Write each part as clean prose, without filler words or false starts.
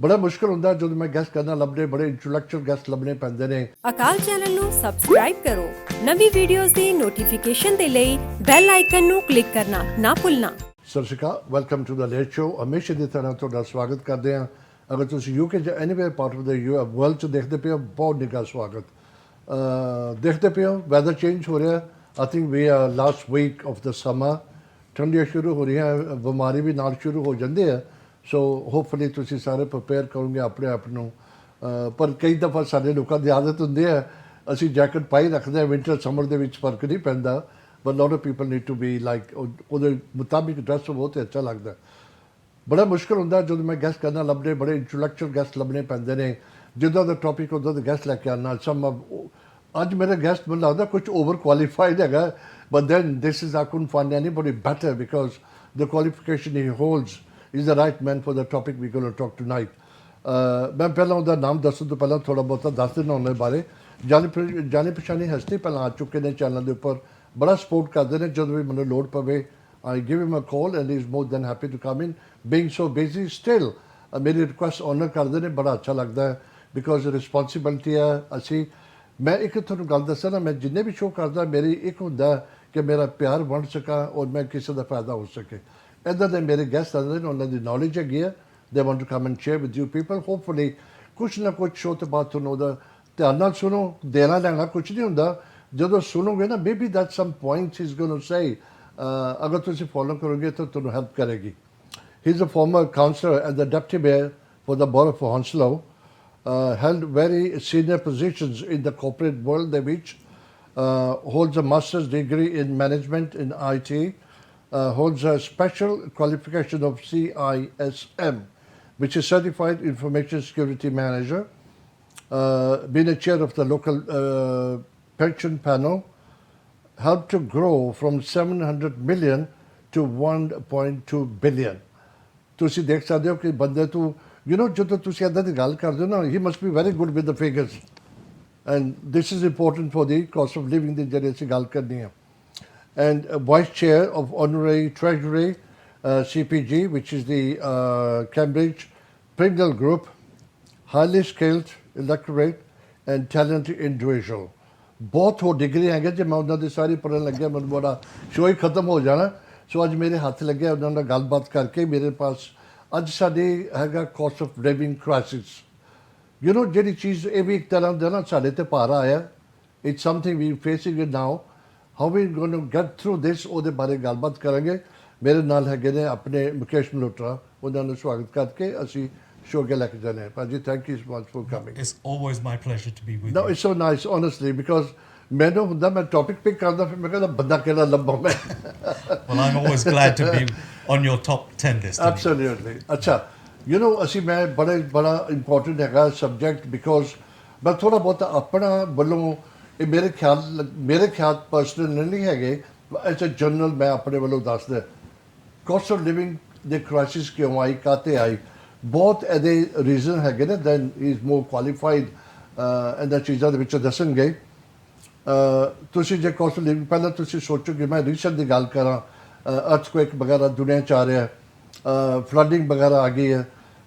ਬੜਾ ਮੁਸ਼ਕਲ ਹੁੰਦਾ ਜਦੋਂ ਮੈਂ ਗੈਸਟ ਕਰਨਾ ਲੱਭਦੇ ਬੜੇ ਇੰਟੈਲੈਕਚੁਅਲ ਗੈਸਟ ਲੱਭਣੇ ਪੈਂਦੇ ਨੇ। ਅਕਾਲ ਚੈਨਲ ਨੂੰ ਸਬਸਕ੍ਰਾਈਬ ਕਰੋ। ਨਵੀਂ ਵੀਡੀਓਜ਼ ਦੀ ਨੋਟੀਫਿਕੇਸ਼ਨ ਦੇ ਲਈ ਬੈਲ ਆਈਕਨ ਨੂੰ ਕਲਿੱਕ ਕਰਨਾ ਨਾ ਭੁੱਲਣਾ। ਸਤਿ ਸ਼੍ਰੀ ਅਕਾਲ, welcome to the late show. ਹਮੇਸ਼ਾ ਦੀ ਤਰ੍ਹਾਂ ਤੁਹਾਡਾ ਸਵਾਗਤ ਕਰਦੇ ਹਾਂ। ਅਗਰ ਤੁਸੀਂ ਯੂਕੇ ਜਾਂ anywhere part of the world 'ਚ ਦੇਖਦੇ ਪਏ ਹੋ, ਬਹੁਤ ਨਿੱਘਾ ਸਵਾਗਤ। ਦੇਖਦੇ ਪਏ ਹੋ ਵੈਦਰ ਚੇਂਜ ਹੋ ਰਿਹਾ। I think we are last week of the summer. ਠੰਡੀਆਂ ਸ਼ੁਰੂ ਹੋ ਰਹੀਆਂ, ਬਿਮਾਰੀ ਵੀ ਨਾਲ ਸ਼ੁਰੂ ਹੋ ਜਾਂਦੇ ਆ। ਸੋ ਹੋਪਫੁਲੀ ਤੁਸੀਂ ਸਾਰੇ ਪ੍ਰਿਪੇਅਰ ਕਰੋਗੇ ਆਪਣੇ ਆਪ ਨੂੰ। ਪਰ ਕਈ ਦਫਾ ਸਾਡੇ ਲੋਕਾਂ ਦੀ ਆਦਤ ਹੁੰਦੀ ਹੈ, ਅਸੀਂ ਜੈਕਟ ਪਾਈ ਰੱਖਦੇ ਹਾਂ। ਵਿੰਟਰ ਸਮਰ ਦੇ ਵਿੱਚ ਫਰਕ ਨਹੀਂ ਪੈਂਦਾ, but lot of people need to be like ਉਹਦੇ ਮੁਤਾਬਿਕ ਡਰੈਸ ਬਹੁਤ ਅੱਛਾ ਲੱਗਦਾ। ਬੜਾ ਮੁਸ਼ਕਲ ਹੁੰਦਾ ਜਦੋਂ ਮੈਂ ਗੈਸਟ ਕਰਨਾ ਲੱਭਦੇ ਬੜੇ ਇੰਟੈਲੈਕਚੁਅਲ ਗੈਸਟ ਲੱਭਣੇ ਪੈਂਦੇ ਨੇ। ਜਿੱਦਾਂ ਦਾ ਟੌਪਿਕ ਉੱਦਾਂ ਦਾ ਗੈਸਟ ਲੈ ਕੇ ਆਉਣਾ। ਅੱਜ ਮੇਰੇ ਗੈਸਟ ਮੈਨੂੰ ਲੱਗਦਾ ਕੁਝ ਓਵਰ ਕੁਆਲੀਫਾਈਡ ਹੈਗਾ, but then this is I couldn't find anybody better because the qualification he holds is the right man for the topic we're going to talk tonight. मैं पहला ਉਹਦਾ ਨਾਮ ਦੱਸਣ ਤੋਂ ਪਹਿਲਾਂ ਥੋੜਾ ਬਹੁਤਾ ਦੱਸ ਦੇਣਾ ਉਹਨਾਂ ਬਾਰੇ। ਜਾਣੇ ਪਛਾਣੇ ਹਸਤੀ ਪਹਿਲਾਂ ਆ ਚੁੱਕੇ ਨੇ ਚੈਨਲ ਦੇ ਉੱਪਰ, ਬੜਾ ਸਪੋਰਟ ਕਰਦੇ ਨੇ। ਜਦੋਂ ਵੀ ਮੈਨੂੰ ਲੋੜ ਪਵੇ I give him a call and he is more than happy to come in. Being so busy still ਮੇਰੀ ਰਿਕੁਐਸਟ ਆਨਰ ਕਰਦੇ ਨੇ, ਬੜਾ ਅੱਛਾ ਲੱਗਦਾ ਹੈ ਬਿਕਾਜ਼ ਰਿਸਪੌਂਸਿਬਿਲਿਟੀ ਹੈ। ਅਸੀਂ ਮੈਂ ਇੱਕ ਤੁਹਾਨੂੰ ਗੱਲ ਦੱਸਾਂ ਨਾ, ਮੈਂ ਜਿੰਨੇ ਵੀ ਸ਼ੋਅ ਕਰਦਾ ਮੇਰੀ ਇੱਕ ਹੁੰਦਾ ਕਿ ਮੇਰਾ ਪਿਆਰ ਵੰਡ ਸਕਾਂ ਔਰ ਮੈਂ ਕਿਸੇ ਦਾ ਫਾਇਦਾ ਹੋ ਸਕੇ। ਇੱਦਾਂ ਦੇ ਮੇਰੇ ਗੈਸਟ ਆਉਂਦੇ ਨੇ, ਉਹਨਾਂ ਦੀ ਨੌਲੇਜ ਹੈਗੀ ਹੈ। They want to come and share with you people. Hopefully ਕੁਛ ਨਾ ਕੁਛ ਸ਼ੋਅ ਤੋਂ ਬਾਅਦ ਤੁਹਾਨੂੰ ਉਹਦਾ ਧਿਆਨ ਨਾਲ ਸੁਣੋ। ਦੇਣਾ ਲੈਣਾ ਕੁਛ ਨਹੀਂ ਹੁੰਦਾ, ਜਦੋਂ ਸੁਣੋਗੇ ਨਾ maybe that some points is going to say, ਅਗਰ ਤੁਸੀਂ ਫੋਲੋ ਕਰੋਗੇ ਤਾਂ ਤੁਹਾਨੂੰ ਹੈਲਪ ਕਰੇਗੀ। He is a former councillor and the deputy mayor for the borough of Hounslow. held very senior positions in the corporate world ਦੇ ਵਿੱਚ। holds a master's degree in management in IT. Holds a special qualification of CISM, which is Certified Information Security Manager. Been a chair of the local pension panel. Helped to grow from 700 million to 1.2 billion. ਤੁਸੀਂ ਦੇਖ ਸਕਦੇ ਹੋ ਕਿ ਬੰਦੇ ਤੋਂ ਜਦੋਂ ਤੁਸੀਂ ਇੱਦਾਂ ਦੀ ਗੱਲ ਕਰਦੇ ਹੋ ਨਾ, he must be very good with the figures. And this is important for the cost of living ਦੀ ਜਿਹੜੀ ਅਸੀਂ ਗੱਲ ਕਰਨੀ ਹੈ। And Vice Chair of Honorary Treasury, CPG, which is the Cambridge Pringle Group. Highly skilled electorate and talented individual. ਬਹੁਤ ਹੋ degree ਹੈਗੇ, ਜੇ ਮੈਂ ਉਹਨਾਂ ਦੀ ਸਾਰੀ ਪੜ੍ਹਨ ਲੱਗਿਆ ਮੈਨੂੰ ਬੜਾ ਸ਼ੋਅ ਹੀ ਖਤਮ ਹੋ ਜਾਣਾ। ਸੋ ਅੱਜ ਮੇਰੇ ਹੱਥ ਲੱਗਿਆ ਉਹਨਾਂ ਨਾਲ ਗੱਲਬਾਤ ਕਰਕੇ। ਮੇਰੇ ਪਾਸ ਅੱਜ ਸਾਡੇ ਹੈਗਾ ਕੋਸਟ ਆਫ ਲਿਵਿੰਗ ਕ੍ਰਾਈਸਿਸ। ਜਿਹੜੀ ਚੀਜ਼ ਇਹ ਵੀ ਇੱਕ ਤਰ੍ਹਾਂ ਦਾ ਨਾ ਸਾਡੇ 'ਤੇ ਭਾਰਾ ਆਇਆ। It's something we facing it now. How we going to get through this, ਉਹਦੇ ਬਾਰੇ ਗੱਲਬਾਤ ਕਰਾਂਗੇ। ਮੇਰੇ ਨਾਲ ਹੈਗੇ ਨੇ ਆਪਣੇ ਮੁਕੇਸ਼ ਮਲਹੋਤਰਾ, ਉਹਨਾਂ ਨੂੰ ਸਵਾਗਤ ਕਰਕੇ ਅਸੀਂ ਸ਼ੋਅ ਅੱਗੇ ਲੈ ਕੇ ਜਾਣੇ ਹਾਂ। ਭਾਜੀ thank you so much for coming. It's always my pleasure to be with No, you. it's so nice, honestly, because ਮੈਨੂੰ ਹੁੰਦਾ ਮੈਂ ਟੌਪਿਕ ਪਿਕ ਕਰਦਾ, ਫਿਰ ਮੈਂ ਕਹਿੰਦਾ ਬੰਦਾ ਕਿਹੜਾ ਲੱਭਾਂ ਮੈਂ। Well, I'm always glad to be on your top 10 list. Absolutely. ਅੱਛਾ, ਅਸੀਂ ਮੈਂ ਬੜਾ ਇੰਪੋਰਟੈਂਟ ਹੈਗਾ ਸਬਜੈਕਟ ਬਿਕਾਜ਼ ਮੈਂ ਥੋੜ੍ਹਾ ਬਹੁਤਾ ਆਪਣਾ ਵੱਲੋਂ ਇਹ ਮੇਰੇ ਖਿਆਲ ਪਰਸਨਲ ਨਹੀਂ ਹੈਗੇ, ਐਜ਼ ਅ ਜਨਰਲ ਮੈਂ ਆਪਣੇ ਵੱਲੋਂ ਦੱਸਦਾ। ਕੋਸਟ ਆਫ ਲਿਵਿੰਗ ਦੇ ਕ੍ਰਾਈਸਿਸ ਕਿਉਂ ਆਈ, ਕਾਹਤੇ ਆਈ, ਬਹੁਤ ਇਹਦੇ ਰੀਜ਼ਨ ਹੈਗੇ ਨੇ। Then he is more qualified ਇਹਨਾਂ ਚੀਜ਼ਾਂ ਦੇ ਵਿੱਚ ਦੱਸਣਗੇ। ਤੁਸੀਂ ਜੇ ਕੋਸਟ ਆਫ ਲਿਵਿੰਗ ਪਹਿਲਾਂ ਤੁਸੀਂ ਸੋਚੋਗੇ, ਮੈਂ ਰੀਸੈਂਟ ਦੀ ਗੱਲ ਕਰਾਂ, ਅਰਥਕੁਏਕ ਵਗੈਰਾ ਦੁਨੀਆ 'ਚ ਆ ਰਿਹਾ, ਫਲੱਡਿੰਗ ਵਗੈਰਾ ਆ ਗਈ ਹੈ।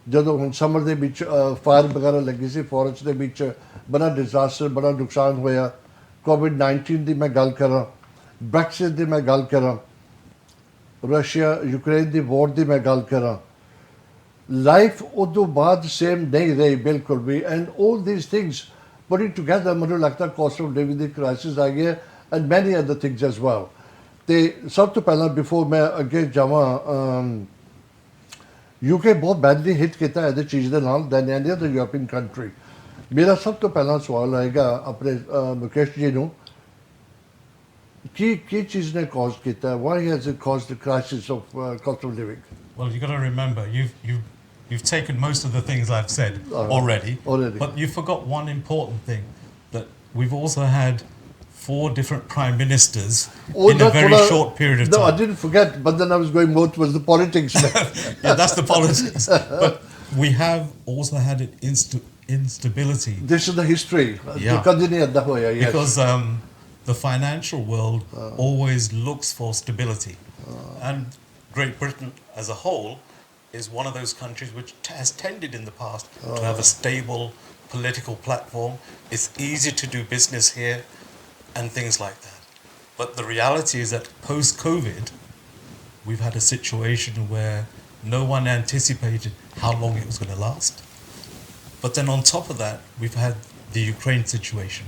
ਜਦੋਂ ਹੁਣ ਸਮਰ ਦੇ ਵਿੱਚ ਫਾਇਰ ਵਗੈਰਾ ਲੱਗੀ ਸੀ ਫੋਰੈਸਟ ਦੇ ਵਿੱਚ, ਬੜਾ ਡਿਜ਼ਾਸਟਰ, ਬੜਾ ਨੁਕਸਾਨ ਹੋਇਆ। ਕੋਵਿਡ-19 ਦੀ ਮੈਂ ਗੱਲ ਕਰਾਂ, ਬ੍ਰੈਕਸਿਟ ਦੀ ਮੈਂ ਗੱਲ ਕਰਾਂ, ਰਸ਼ੀਆ ਯੂਕਰੇਨ ਦੀ ਵੋਰ ਦੀ ਮੈਂ ਗੱਲ ਕਰਾਂ, ਲਾਈਫ ਉਦੋਂ ਬਾਅਦ ਸੇਮ ਨਹੀਂ ਰਹੀ ਬਿਲਕੁਲ ਵੀ। And all these things putting together ਮੈਨੂੰ ਲੱਗਦਾ ਕੋਸਟ ਆਫ ਲਿਵਿੰਗ ਦੀ ਕ੍ਰਾਈਸਿਸ ਆ ਗਈ ਹੈ, ਐਂਡ ਮੈਨੀ ਅਦਰ ਥਿੰਗਸ ਐਜ਼ ਵੈਲ। ਅਤੇ ਸਭ ਤੋਂ ਪਹਿਲਾਂ ਬਿਫੋਰ ਮੈਂ ਅੱਗੇ ਜਾਵਾਂ, UK ਬਹੁਤ ਬੈਡਲੀ ਹਿੱਟ ਕੀਤਾ ਇਹਦੇ ਚੀਜ਼ ਦੇ ਨਾਲ then any other European country. ਮੇਰਾ ਸਭ ਤੋਂ ਪਹਿਲਾਂ ਸਵਾਲ ਆਏਗਾ ਆਪਣੇ ਮੁਕੇਸ਼ ਜੀ ਨੂੰ, ਕੀ ਚੀਜ਼ ਨੇ ਕਾਜ਼ ਕੀਤਾ, why has it caused the crisis of cost of living? Well, you've got to remember, you've taken most of the things I've said already, but you forgot one important thing, that we've also had 4 different prime ministers in a very short period of time. No, I didn't forget, but then I was going more towards the politics. Yeah, that's the politics. But we have also had instability. This is the history. Yeah. Yes. Because the financial world always looks for stability. And Great Britain as a whole is one of those countries which has tended in the past to have a stable political platform. It's easy to do business here and things like that. But the reality is that post-COVID, we've had a situation where no one anticipated how long it was going to last. But then on top of that, we've had the Ukraine situation.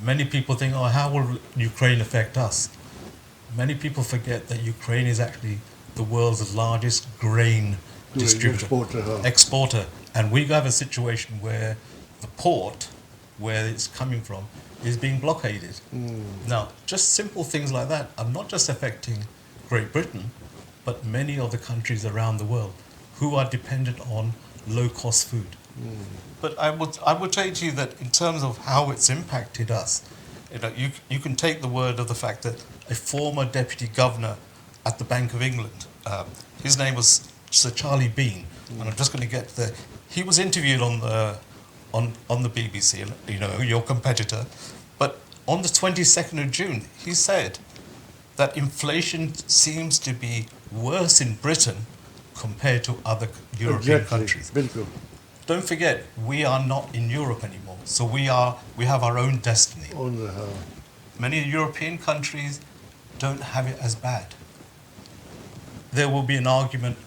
Many people think, oh, how will Ukraine affect us? Many people forget that Ukraine is actually the world's largest grain distributor, exporter. And we have a situation where the port, where it's coming from, is being blockaded. Now, just simple things like that are not just affecting Great Britain, but many of the countries around the world who are dependent on low-cost food. But I would say to you that in terms of how it's impacted us, you can take the word of the fact that a former deputy governor at the Bank of England, his name was Sir Charlie Bean, and I'm just going to get there. He was interviewed on the BBC, your competitor, but on the 22nd of June, he said that inflation seems to be worse in Britain compared to other European countries. Bilkul. Don't forget, we are not in Europe anymore, so we have our own destiny. Many European countries don't have it as bad. There will be an argument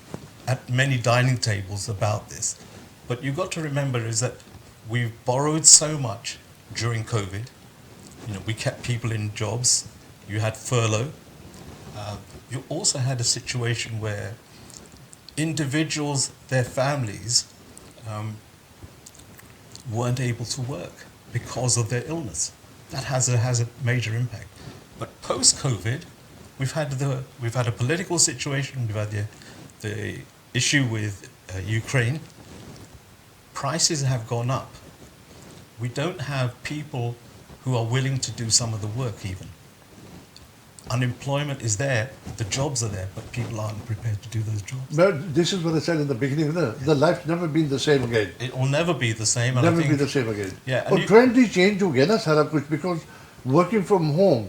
at many dining tables about this, but you've got to remember is that we've borrowed so much during COVID. We kept people in jobs. You had furlough. You also had a situation where individuals, their families, weren't able to work because of their illness. That has a major impact. But post-COVID, we've had a political situation. We've had the issue with Ukraine. Prices have gone up. We don't have people who are willing to do some of the work even. Unemployment is there, the jobs are there, but people aren't prepared to do those jobs. But this is what I said in the beginning, the life's never been the same again. It will never be the same. Never be the same again. Yeah. And trend he change हो गया ना सारा कुछ, because working from home,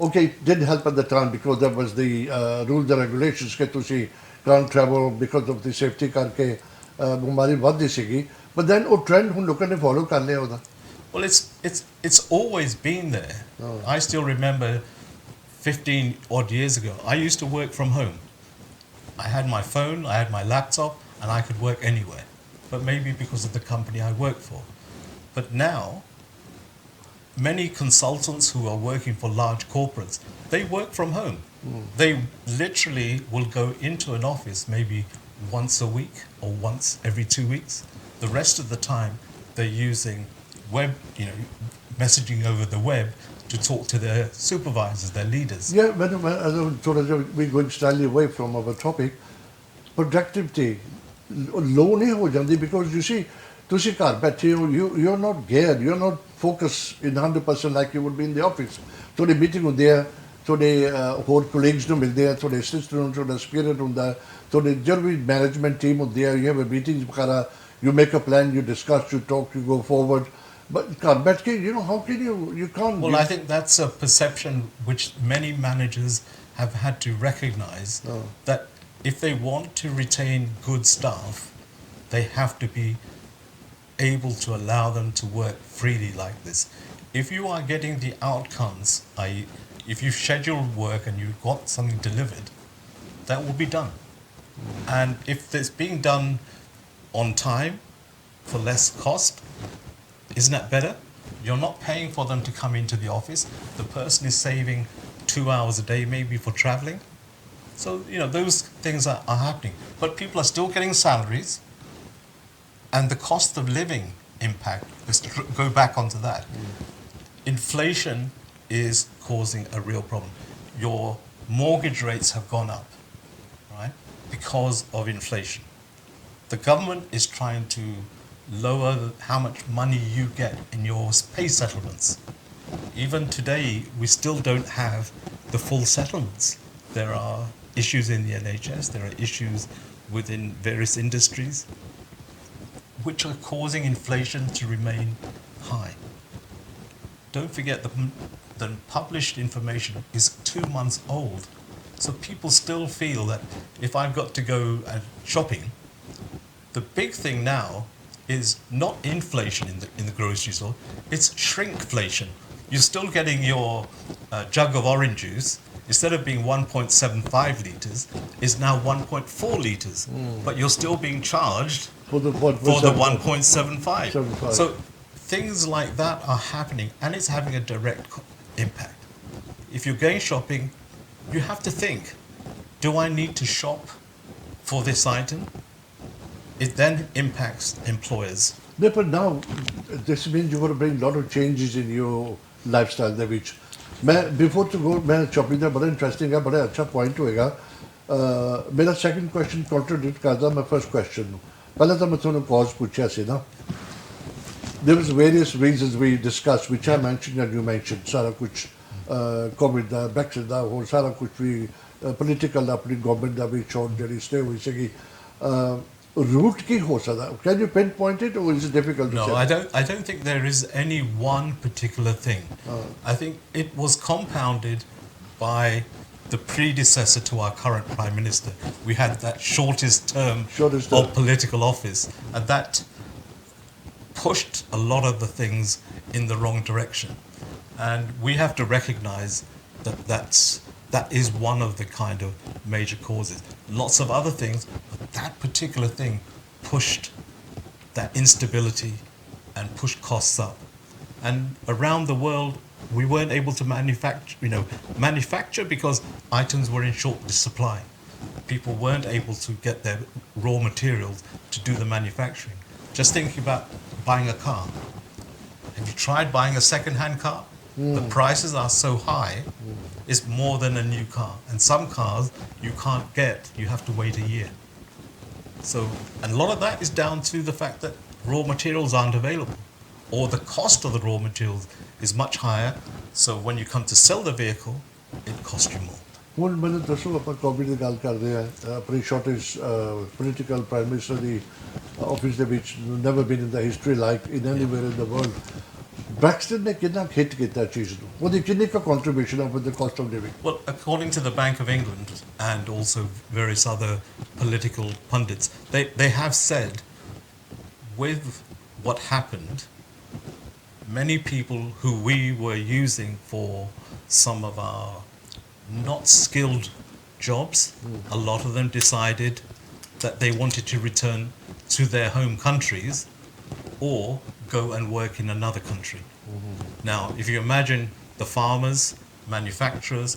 okay, didn't help at the time because there was the rules and regulations कि तुसी can't travel because of the safety करके बीमारी बढ़ दी but then वो trend हम लोगों ने follow कर लिया होता. Well, it's always been there. I still remember 15 odd years ago, I used to work from home. I had my phone, I had my laptop, and I could work anywhere. But maybe because of the company I work for. But now, many consultants who are working for large corporates, they work from home. They literally will go into an office maybe once a week or once every 2 weeks. The rest of the time, they're using web, messaging over the web to talk to their supervisors, their leaders. Yeah, but we're going slightly away from our topic. Productivity low नहीं हो जाती because you see, तुसी घर बैठे हो, you're not geared, you're not focused in 100% like you would be in the office. थोड़ी meeting होती है, थोड़े होर colleagues ਨੂੰ मिलते हैं, थोड़े assistant ਨੂੰ थोड़ा spirit ਹੁੰਦਾ है, थोड़े जो भी management team होती है, you have a meetings वगैरह, you make a plan, you discuss, you talk, you go forward. But how can you can't. Well, I think that's a perception which many managers have had to recognize that if they want to retain good staff, they have to be able to allow them to work freely like this. If you are getting the outcomes, i.e., if you schedule work and you've got something delivered, that will be done. And if it's being done on time for less cost, isn't that better? You're not paying for them to come into the office. The person is saving 2 hours a day maybe for traveling. So, those things are happening. But people are still getting salaries. And the cost of living impact, let's go back onto that. Inflation is causing a real problem. Your mortgage rates have gone up, right? Because of inflation. The government is trying to lower how much money you get in your pay settlements. Even today, we still don't have the full settlements. There are issues in the NHS, there are issues within various industries, which are causing inflation to remain high. Don't forget the published information is 2 months old. So people still feel that if I've got to go shopping, the big thing now is not inflation in the grocery store, it's shrinkflation. You're still getting your jug of orange juice, instead of being 1.75 litres, is now 1.4 litres. But you're still being charged for the 1.75. So things like that are happening, and it's having a direct impact. If you're going shopping, you have to think, do I need to shop for this item? It then impacts employers. No, but now this means you've got to bring a lot of changes in your lifestyle ਦੇ ਵਿੱਚ ਮੈਂ before to go ਮੈਂ shopping ਦਾ ਬੜਾ interesting ਹੈ ਬੜਾ ਅੱਛਾ point ਹੋਏਗਾ ਮੇਰਾ ਸੈਕੰਡ ਕੁਐਸਚਨ ਕੰਟਰਡਿਕਟ ਕਰਦਾ ਮੈਂ ਫਰਸਟ ਕੁਐਸਚਨ ਨੂੰ ਪਹਿਲਾਂ ਤਾਂ ਮੈਂ ਤੁਹਾਨੂੰ ਕਾਜ਼ ਪੁੱਛਿਆ ਸੀ ਨਾ there was various reasons we discussed which I mentioned and you mentioned ਸਾਰਾ ਕੁਝ ਕੋਵਿਡ ਦਾ ਬ੍ਰੈਕਸਿਟ ਦਾ ਹੋਰ ਸਾਰਾ ਕੁਝ ਵੀ ਪੋਲੀਟੀਕਲ ਆਪਣੀ ਗਵਰਨਮੈਂਟ ਦਾ ਵੀ ਚੋਣ ਜਿਹੜੀ ਸਟੇ ਹੋਈ ਸੀਗੀ root ki ho sakta? Can you pinpoint it, or is it difficult to say? No, I don't think there is any one particular thing. I think it was compounded by the predecessor to our current Prime Minister. We had that shortest term of political office, and that pushed a lot of the things in the wrong direction. And we have to recognize that that is one of the kind of major causes. Lots of other things, but that particular thing pushed that instability and pushed costs up. And around the world, we weren't able to manufacture because items were in short supply. People weren't able to get their raw materials to do the manufacturing. Just thinking about buying a car. Have you tried buying a second-hand car? The prices are so high, it's more than a new car. And some cars you can't get, you have to wait a year. So, and a lot of that is down to the fact that raw materials aren't available, or the cost of the raw materials is much higher. So when you come to sell the vehicle, it costs you more. ਹੁਣ ਮੈਨੂੰ ਦੱਸੋ ਆਪਾਂ Covid ਦੀ ਗੱਲ ਕਰਦੇ ਆ ਆਪਣੀ shortage political prime minister ਦੀ office ਦੇ ਵਿੱਚ never been in the history like in anywhere in the world Brexit ne kinna hit kita cheez nu odi kinni ka contribution of the cost of living? Well, according to the Bank of England and also various other political pundits, they have said with what happened, many people who we were using for some of our not skilled jobs, a lot of them decided that they wanted to return to their home countries or go and work in another country. Now, if you imagine the farmers, manufacturers,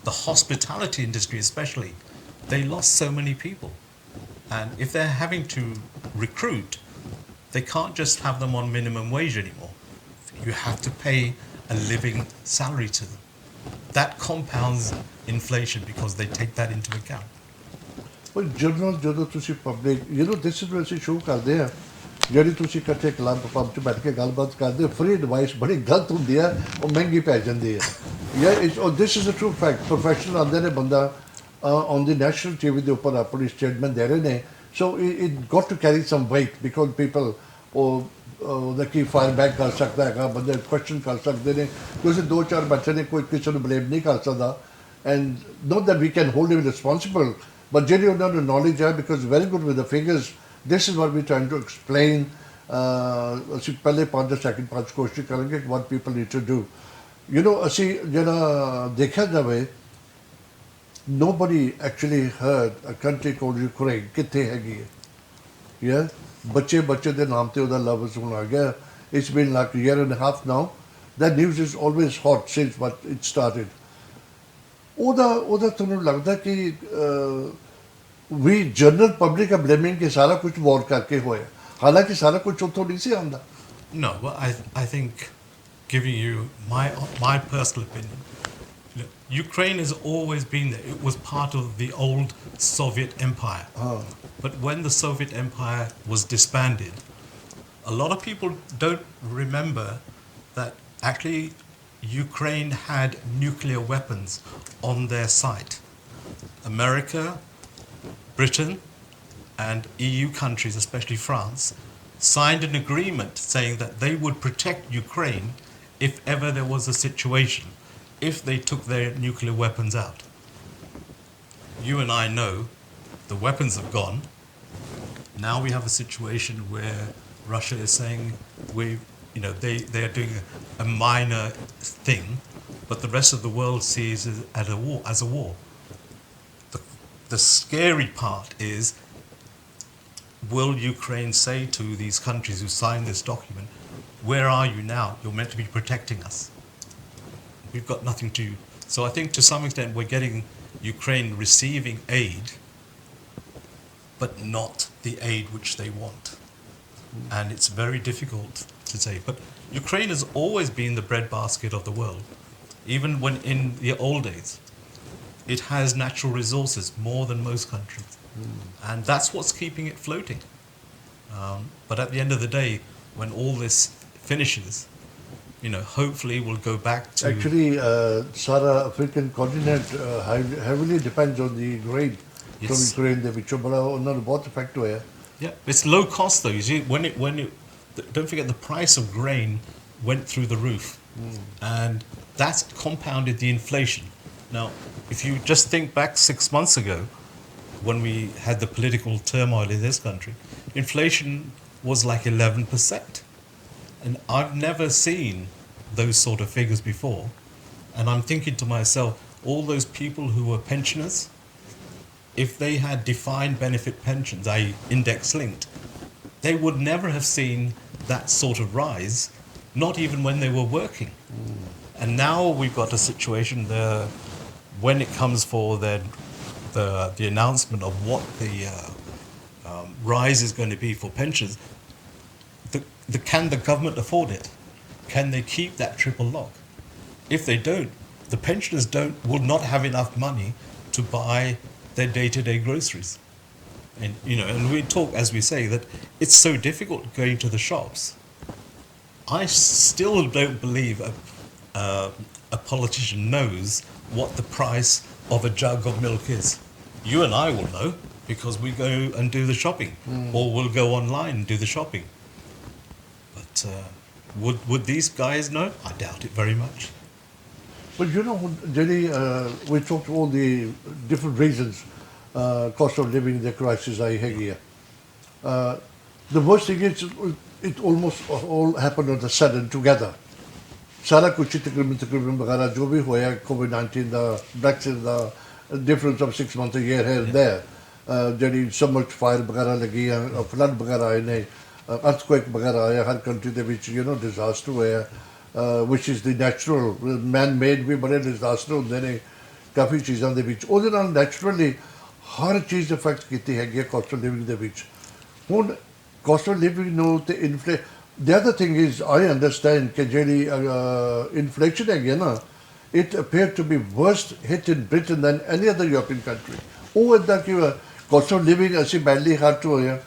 the hospitality industry especially, they lost so many people. And if they're having to recruit, they can't just have them on minimum wage anymore. You have to pay a living salary to them. That compounds inflation because they take that into account. But journal ਜਦੋਂ ਤੁਸੀਂ public, this is where ਅਸੀਂ show ਕਰਦੇ ਆ ਜਿਹੜੀ ਤੁਸੀਂ ਇਕੱਠੇ club pub 'ਚ ਬੈਠ ਕੇ ਗੱਲਬਾਤ ਕਰਦੇ ਫਰੀ ਐਡਵਾਈਸ ਬੜੀ ਗਲਤ ਹੁੰਦੀ ਹੈ ਉਹ ਮਹਿੰਗੀ ਪੈ ਜਾਂਦੀ ਹੈ this is a true fact professional ਆਉਂਦੇ ਨੇ ਬੰਦਾ ਔਨ ਦੀ ਨੈਸ਼ਨਲ ਟੀਵੀ ਦੇ ਉੱਪਰ ਆਪਣੀ ਸਟੇਟਮੈਂਟ ਦੇ ਰਹੇ ਨੇ so it got to carry some weight because people ਉਹਦਾ ਕੀ ਫਾਇਰ ਬੈਕ ਕਰ ਸਕਦਾ ਹੈਗਾ ਬੰਦੇ ਕੁਐਸਚਨ ਕਰ ਸਕਦੇ ਨੇ ਤੁਸੀਂ ਦੋ ਚਾਰ ਬੱਚੇ ਨੇ ਕੋਈ ਕਿਸੇ ਨੂੰ ਬਲੇਮ ਨਹੀਂ ਕਰ ਸਕਦਾ and not that we can hold him responsible but ਜਿਹੜੀ ਉਹਨਾਂ ਨੂੰ ਨੌਲੇਜ ਹੈ because very good with the figures This is what we're trying to explain. ਅਸੀਂ ਪਹਿਲੇ 5 ਸੈਕਿੰਡ 5 ਕੋਸ਼ਿਸ਼ ਕਰਾਂਗੇ what people need to do. ਅਸੀਂ ਜਿਹੜਾ ਦੇਖਿਆ ਜਾਵੇ nobody actually heard a country called Ukraine ਕਿੱਥੇ ਹੈਗੀ ਹੈ ਬੱਚੇ ਦੇ ਨਾਮ ਤੇ ਉਹਦਾ ਲਫ਼ਜ਼ ਹੁਣ ਆ ਗਿਆ it's been like a year and a half now. That news is always hot since what it started. ਉਹਦਾ ਤੁਹਾਨੂੰ ਲੱਗਦਾ ਕਿ we general public are blaming कि सारा कुछ war करके होया हालांकि सारा कुछ उतो नहीं से आंदा. No, but I think giving you my personal opinion, Ukraine has always been there. It was part of the old Soviet Empire. But when the Soviet Empire was disbanded, a lot of people don't remember that actually Ukraine had nuclear weapons on their site. America, Britain and EU countries, especially France, signed an agreement saying that they would protect Ukraine if ever there was a situation, if they took their nuclear weapons out. you and I know the weapons have gone. Now we have a situation where Russia is saying they are doing a minor thing, but the rest of the world sees it as a war. The scary part is, will Ukraine say to these countries who signed this document, where are you now? You're meant to be protecting us. We've got nothing to... So I think to some extent we're getting Ukraine receiving aid, but not the aid which they want. And it's very difficult to say. But Ukraine has always been the breadbasket of the world. Even when in the old days, it has natural resources more than most countries. And that's what's keeping it floating. But at the end of the day, when all this finishes, hopefully we'll go back to... Actually, Sara African continent heavily depends on the grain from Ukraine, which is बहुत effect होया. Yeah, it's low cost though. You see, don't forget the price of grain went through the roof, and that's compounded the inflation. Now, if you just think back 6 months ago, when we had the political turmoil in this country, inflation was like 11%. And I've never seen those sort of figures before. And I'm thinking to myself, all those people who were pensioners, if they had defined benefit pensions, i.e. index linked, they would never have seen that sort of rise, not even when they were working. And now we've got a situation there, when it comes for the announcement of what the rise is going to be for pensions, can the government afford it? Can they keep that triple lock? If they don't, the pensioners will not have enough money to buy their day-to-day groceries. And and we talk, as we say, that it's so difficult going to the shops. I still don't believe a politician knows what the price of a jug of milk is. You and I will know because we go and do the shopping, or we'll go online and do the shopping. But would these guys know? I doubt it very much. But Jenny, we talked all the different reasons, cost of living, the crisis I have here. The worst thing is, it almost all happened on the sudden together. सारा कुछ तकरीबन वगैरह जो भी होया COVID-19 the Brexit the difference of 6 months a year here and there ਜਿਹੜੀ so much fire वगैरह लगी है flood वगैरह आए ने earthquake वगैरह आया हर country ਦੇ ਵਿੱਚ disaster होया which is the natural man made भी बड़े disaster ਹੁੰਦੇ ਨੇ ਕਾਫੀ ਚੀਜ਼ਾਂ ਦੇ ਵਿੱਚ ਉਹਦੇ ਨਾਲ naturally ਹਰ ਚੀਜ਼ affect ਕੀਤੀ ਹੈਗੀ ਹੈ cost of living ਦੇ ਵਿੱਚ ਹੁਣ cost of living ਨੂੰ ਤੇ inflation. The other thing is, I understand that inflation again, it appeared to be worst hit in Britain than any other European country. Oh, that cost of living as badly hurt to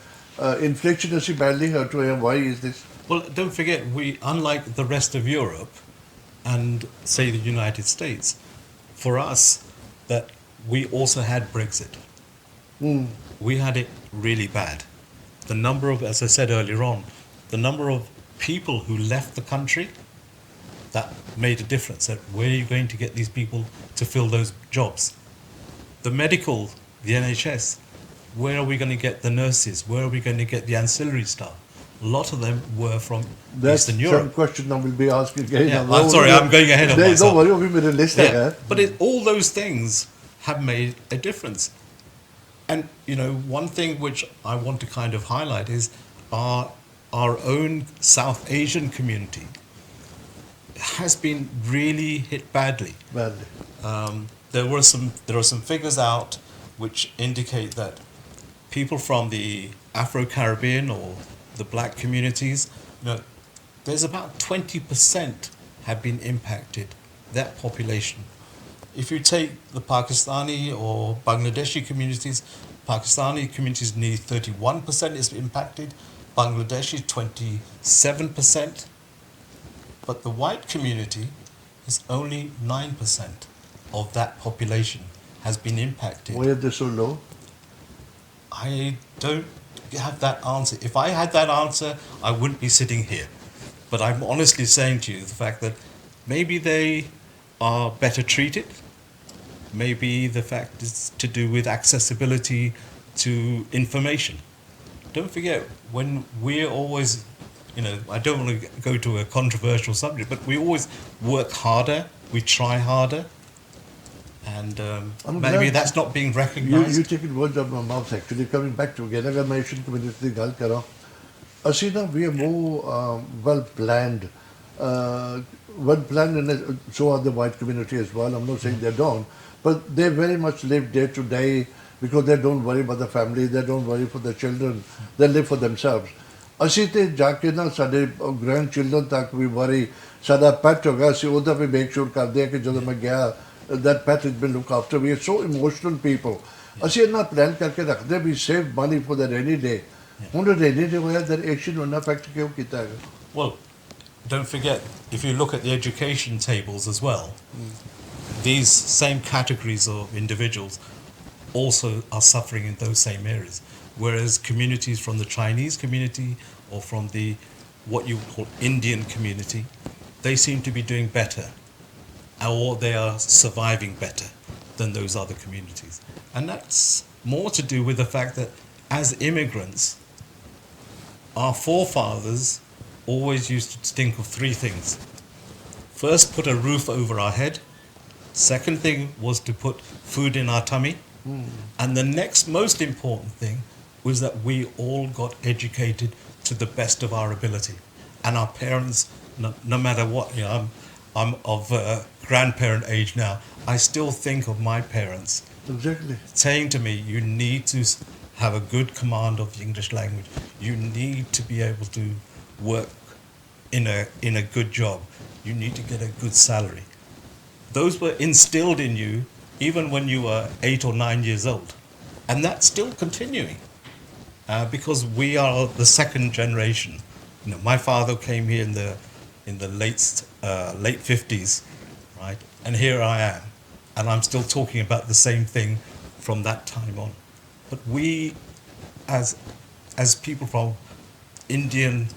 inflation as badly hurt to why is this? Well, don't forget, we, unlike the rest of Europe and say the United States, for us, that we also had Brexit. We had it really bad. The number of, as I said earlier on, the number of people who left the country, that made a difference. That where are you going to get these people to fill those jobs? The medical, the NHS, where are we going to get the nurses? Where are we going to get the ancillary staff? A lot of them were from Eastern Europe. That's some question I will be asking again. Yeah, I'm sorry, I'm going ahead of myself. Don't worry, we've made a list there. But all those things have made a difference. And, one thing which I want to kind of highlight is our own South Asian community has been really hit badly. There are some figures out which indicate that people from the Afro-Caribbean or the black communities, there's about 20% have been impacted, that population. If you take the Pakistani or Bangladeshi communities, Pakistani communities nearly 31% is impacted, Bangladeshi 27%, but the white community is only 9% of that population has been impacted. Why are they so low? I don't have that answer. If I had that answer, I wouldn't be sitting here. But I'm honestly saying to you the fact that maybe they are better treated, maybe the fact is to do with accessibility to information. Don't forget, when we're always, I don't want to go to a controversial subject, but we always work harder, we try harder, and maybe that's not being recognized. You taking words out of my mouth, actually. Coming back to again, अगर मैं Asian community की गल करा, ਅਸੀਂ ना we are more well planned, and so are the white community as well. I'm not saying they don't, but they very much live day to day because they don't worry about the family, they don't worry for the children, they live for themselves. ਅਸੀਂ ਤੇ ਜਾ ਕੇ ਨਾ ਸਾਡੇ grandchildren ਤੱਕ ਵੀ worry, ਸਾਡਾ pet ਹੋ ਗਿਆ, ਅਸੀਂ ਉਹਦਾ ਵੀ make sure ਕਰਦੇ ਆ ਕਿ ਜਦੋਂ ਮੈਂ ਗਿਆ, that pet has been looked after. We are so emotional people. ਅਸੀਂ ਇੰਨਾ plan ਕਰਕੇ ਰੱਖਦੇ ਵੀ save money for the rainy day. ਹੁਣ rainy day ਹੋਇਆ, then action ਉਹਨਾਂ affect ਕਿਉਂ ਕੀਤਾ ਹੈਗਾ? Well, don't forget, if you look at the education tables as well, these same categories of individuals also are suffering in those same areas. Whereas communities from the Chinese community or from the what you call Indian community, they seem to be doing better, or they are surviving better than those other communities. And that's more to do with the fact that as immigrants, our forefathers always used to think of three things. First, put a roof over our head. Second thing was to put food in our tummy. And the next most important thing was that we all got educated to the best of our ability. And our parents, no matter what, I'm of grandparent age now, I still think of my parents saying to me, you need to have a good command of the English language. You need to be able to work in a good job. You need to get a good salary. Those were instilled in you even when you were 8 or 9 years old. And that's still continuing because we are the second generation. My father came here in the late 50s, right? And here I am. And I'm still talking about the same thing from that time on. But we, as people from Indian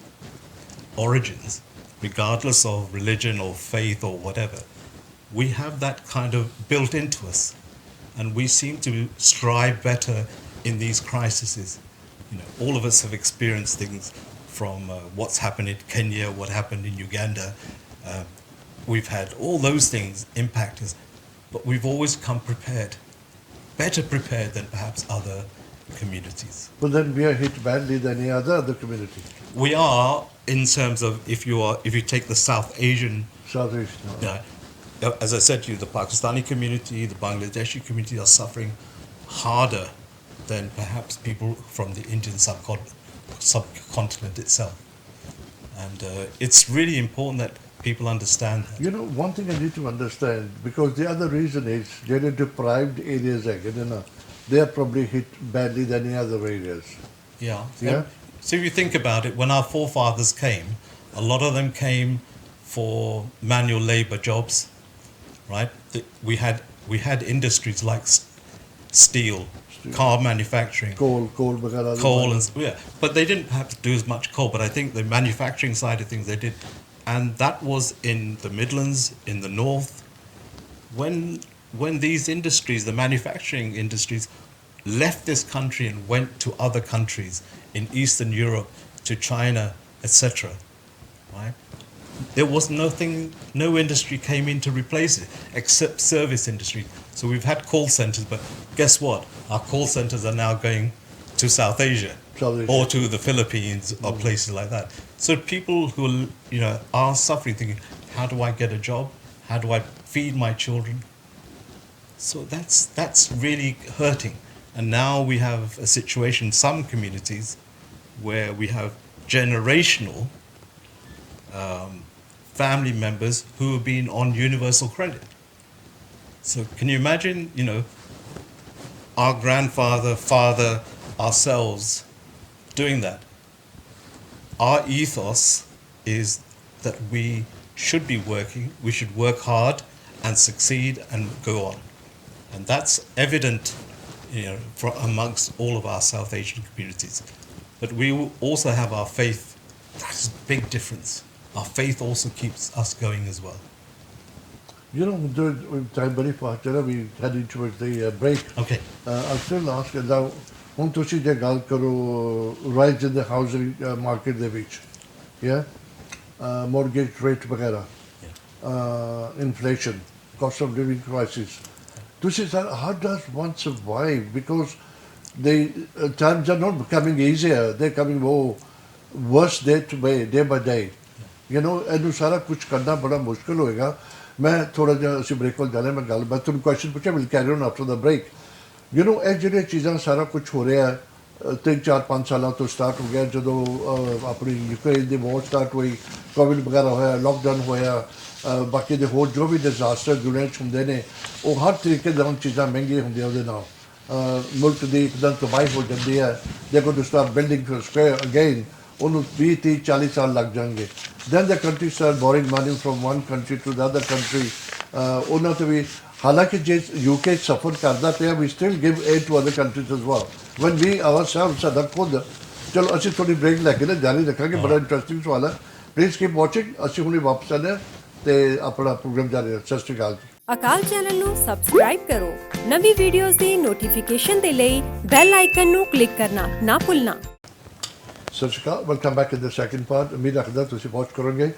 origins, regardless of religion or faith or whatever, we have that kind of built into us. And we seem to strive better in these crises. All of us have experienced things from what's happened in Kenya, what happened in Uganda. We've had all those things impact us, but we've always come prepared, better prepared than perhaps other communities. Well, then we are hit badly than any other community. We are, in terms of if you take the South Asian. As I said to you, the Pakistani community, the Bangladeshi community are suffering harder than perhaps people from the Indian subcontinent itself. And it's really important that people understand that. One thing I need to understand, because the other reason is they're in deprived areas, they are probably hit badly than any other areas. Yeah. So if you think about it, when our forefathers came, a lot of them came for manual labor jobs, right? We had industries like steel, car manufacturing, coal, but they didn't have to do as much coal. But I think the manufacturing side of things they did, and that was in the Midlands, in the North. When these industries, the manufacturing industries, left this country and went to other countries in Eastern Europe, to China, etc., right? There was no industry came in to replace it except service industry. So we've had call centers, but guess what? Our call centers are now going to South Asia or to the Philippines or places like that. So people who are suffering, thinking, how do I get a job? How do I feed my children? So that's really hurting. And now we have a situation in some communities where we have generational family members who have been on universal credit. So can you imagine, our grandfather, father, ourselves doing that? Our ethos is that we should be working, we should work hard and succeed and go on. And that's evident, amongst all of our South Asian communities. But we also have our faith. That's a big difference. Our faith also keeps us going as well. You know, time very fast, we heading towards the break. Okay. I'll still ask now, ਹੁਣ ਤੁਸੀਂ ਜੇ ਗੱਲ ਕਰੋ rise ਇਨ ਦ housing market ਦੇ ਵਿੱਚ mortgage rate ਵਗੈਰਾ inflation cost of living crisis. Tusi sir, how does one survive? Because the times are not becoming easier; they're coming worse day by day. You know, ਇਹਨੂੰ ਸਾਰਾ ਕੁਝ ਕਰਨਾ ਬੜਾ ਮੁਸ਼ਕਿਲ ਹੋਏਗਾ. ਮੈਂ ਥੋੜਾ ਜਿਹਾ ਅਸੀਂ ਬ੍ਰੇਕ ਕੋਲ ਜਾਣਾ, ਮੈਂ ਤੁਹਾਨੂੰ ਕੁਐਸਚਨ ਪੁੱਛਿਆ, will carry on after the break. You know, ਇਹ ਜਿਹੜੀਆਂ ਚੀਜ਼ਾਂ ਸਾਰਾ ਕੁਝ ਹੋ ਰਿਹਾ 3-4-5 ਸਾਲਾਂ ਤੋਂ ਸਟਾਰਟ ਹੋ ਗਿਆ, ਜਦੋਂ ਆਪਣੀ ਯੂਕਰੇਨ ਦੀ ਵਾਰ ਸਟਾਰਟ ਹੋਈ, ਕੋਵਿਡ ਵਗੈਰਾ ਹੋਇਆ, ਲਾਕਡਾਊਨ ਹੋਇਆ, ਬਾਕੀ ਦੇ ਹੋਰ ਜੋ ਵੀ ਡਿਜ਼ਾਸਟਰ ਦੁਨੀਆ 'ਚ ਹੁੰਦੇ ਨੇ, ਉਹ ਹਰ ਤਰੀਕੇ ਨਾਲ ਚੀਜ਼ਾਂ ਮਹਿੰਗੀਆਂ ਹੁੰਦੀਆਂ ਉਹਦੇ ਨਾਲ. ਮੁਲਕ ਦੀ ਇੱਕਦਮ ਤਬਾਹੀ ਹੋ ਜਾਂਦੀ ਹੈ. They go to start building square again, ਉਹਨੂੰ 20-30-40 ਸਾਲ ਲੱਗ ਜਾਣਗੇ. Then the country start borrowing money from one country to the other country. ਉਹਨਾਂ 'ਤੇ ਵੀ ਹਾਲਾਂਕਿ ਜੇ UK ਸਫਰ ਕਰਦਾ ਪਿਆ, we still give aid to other countries as well. When we ourselves ਸਾਡਾ ਖੁਦ. ਚਲੋ ਅਸੀਂ ਥੋੜੀ ਬ੍ਰੇਕ ਲੈ ਕੇ ਨਾ ਜਾਰੀ ਰੱਖਾਂਗੇ, ਬੜਾ ਇੰਟਰਸਟਿੰਗ ਸਵਾਲ ਹੈ. Please keep watching. ਅਸੀਂ ਹੁਣੇ ਵਾਪਸ ਆਉਂਦੇ ਹਾਂ ਤੇ ਆਪਣਾ ਪ੍ਰੋਗਰਾਮ ਜਾਰੀ ਰੱਖ. ਸਤਿ ਸ਼੍ਰੀ ਅਕਾਲ ਜੀ. ਅਕਾਲ ਚੈਨਲ ਨੂੰ ਸਬਸਕ੍ਰਾਈਬ ਕਰੋ। ਨਵੀਂ ਵੀਡੀਓਜ਼ ਦੀ ਨੋਟੀਫਿਕੇਸ਼ਨ ਦੇ ਲਈ ਬੈਲ ਆਈਕਨ ਨੂੰ ਕਲਿੱਕ ਕਰਨਾ ਨਾ ਭੁੱਲਣਾ। ਸਤਿ ਸ਼੍ਰੀ ਅਕਾਲ, welcome back in the second part. ਉਮੀਦ ਰੱਖਦਾ ਤੁਸੀਂ ਵਾਚ ਕਰੋਗੇ.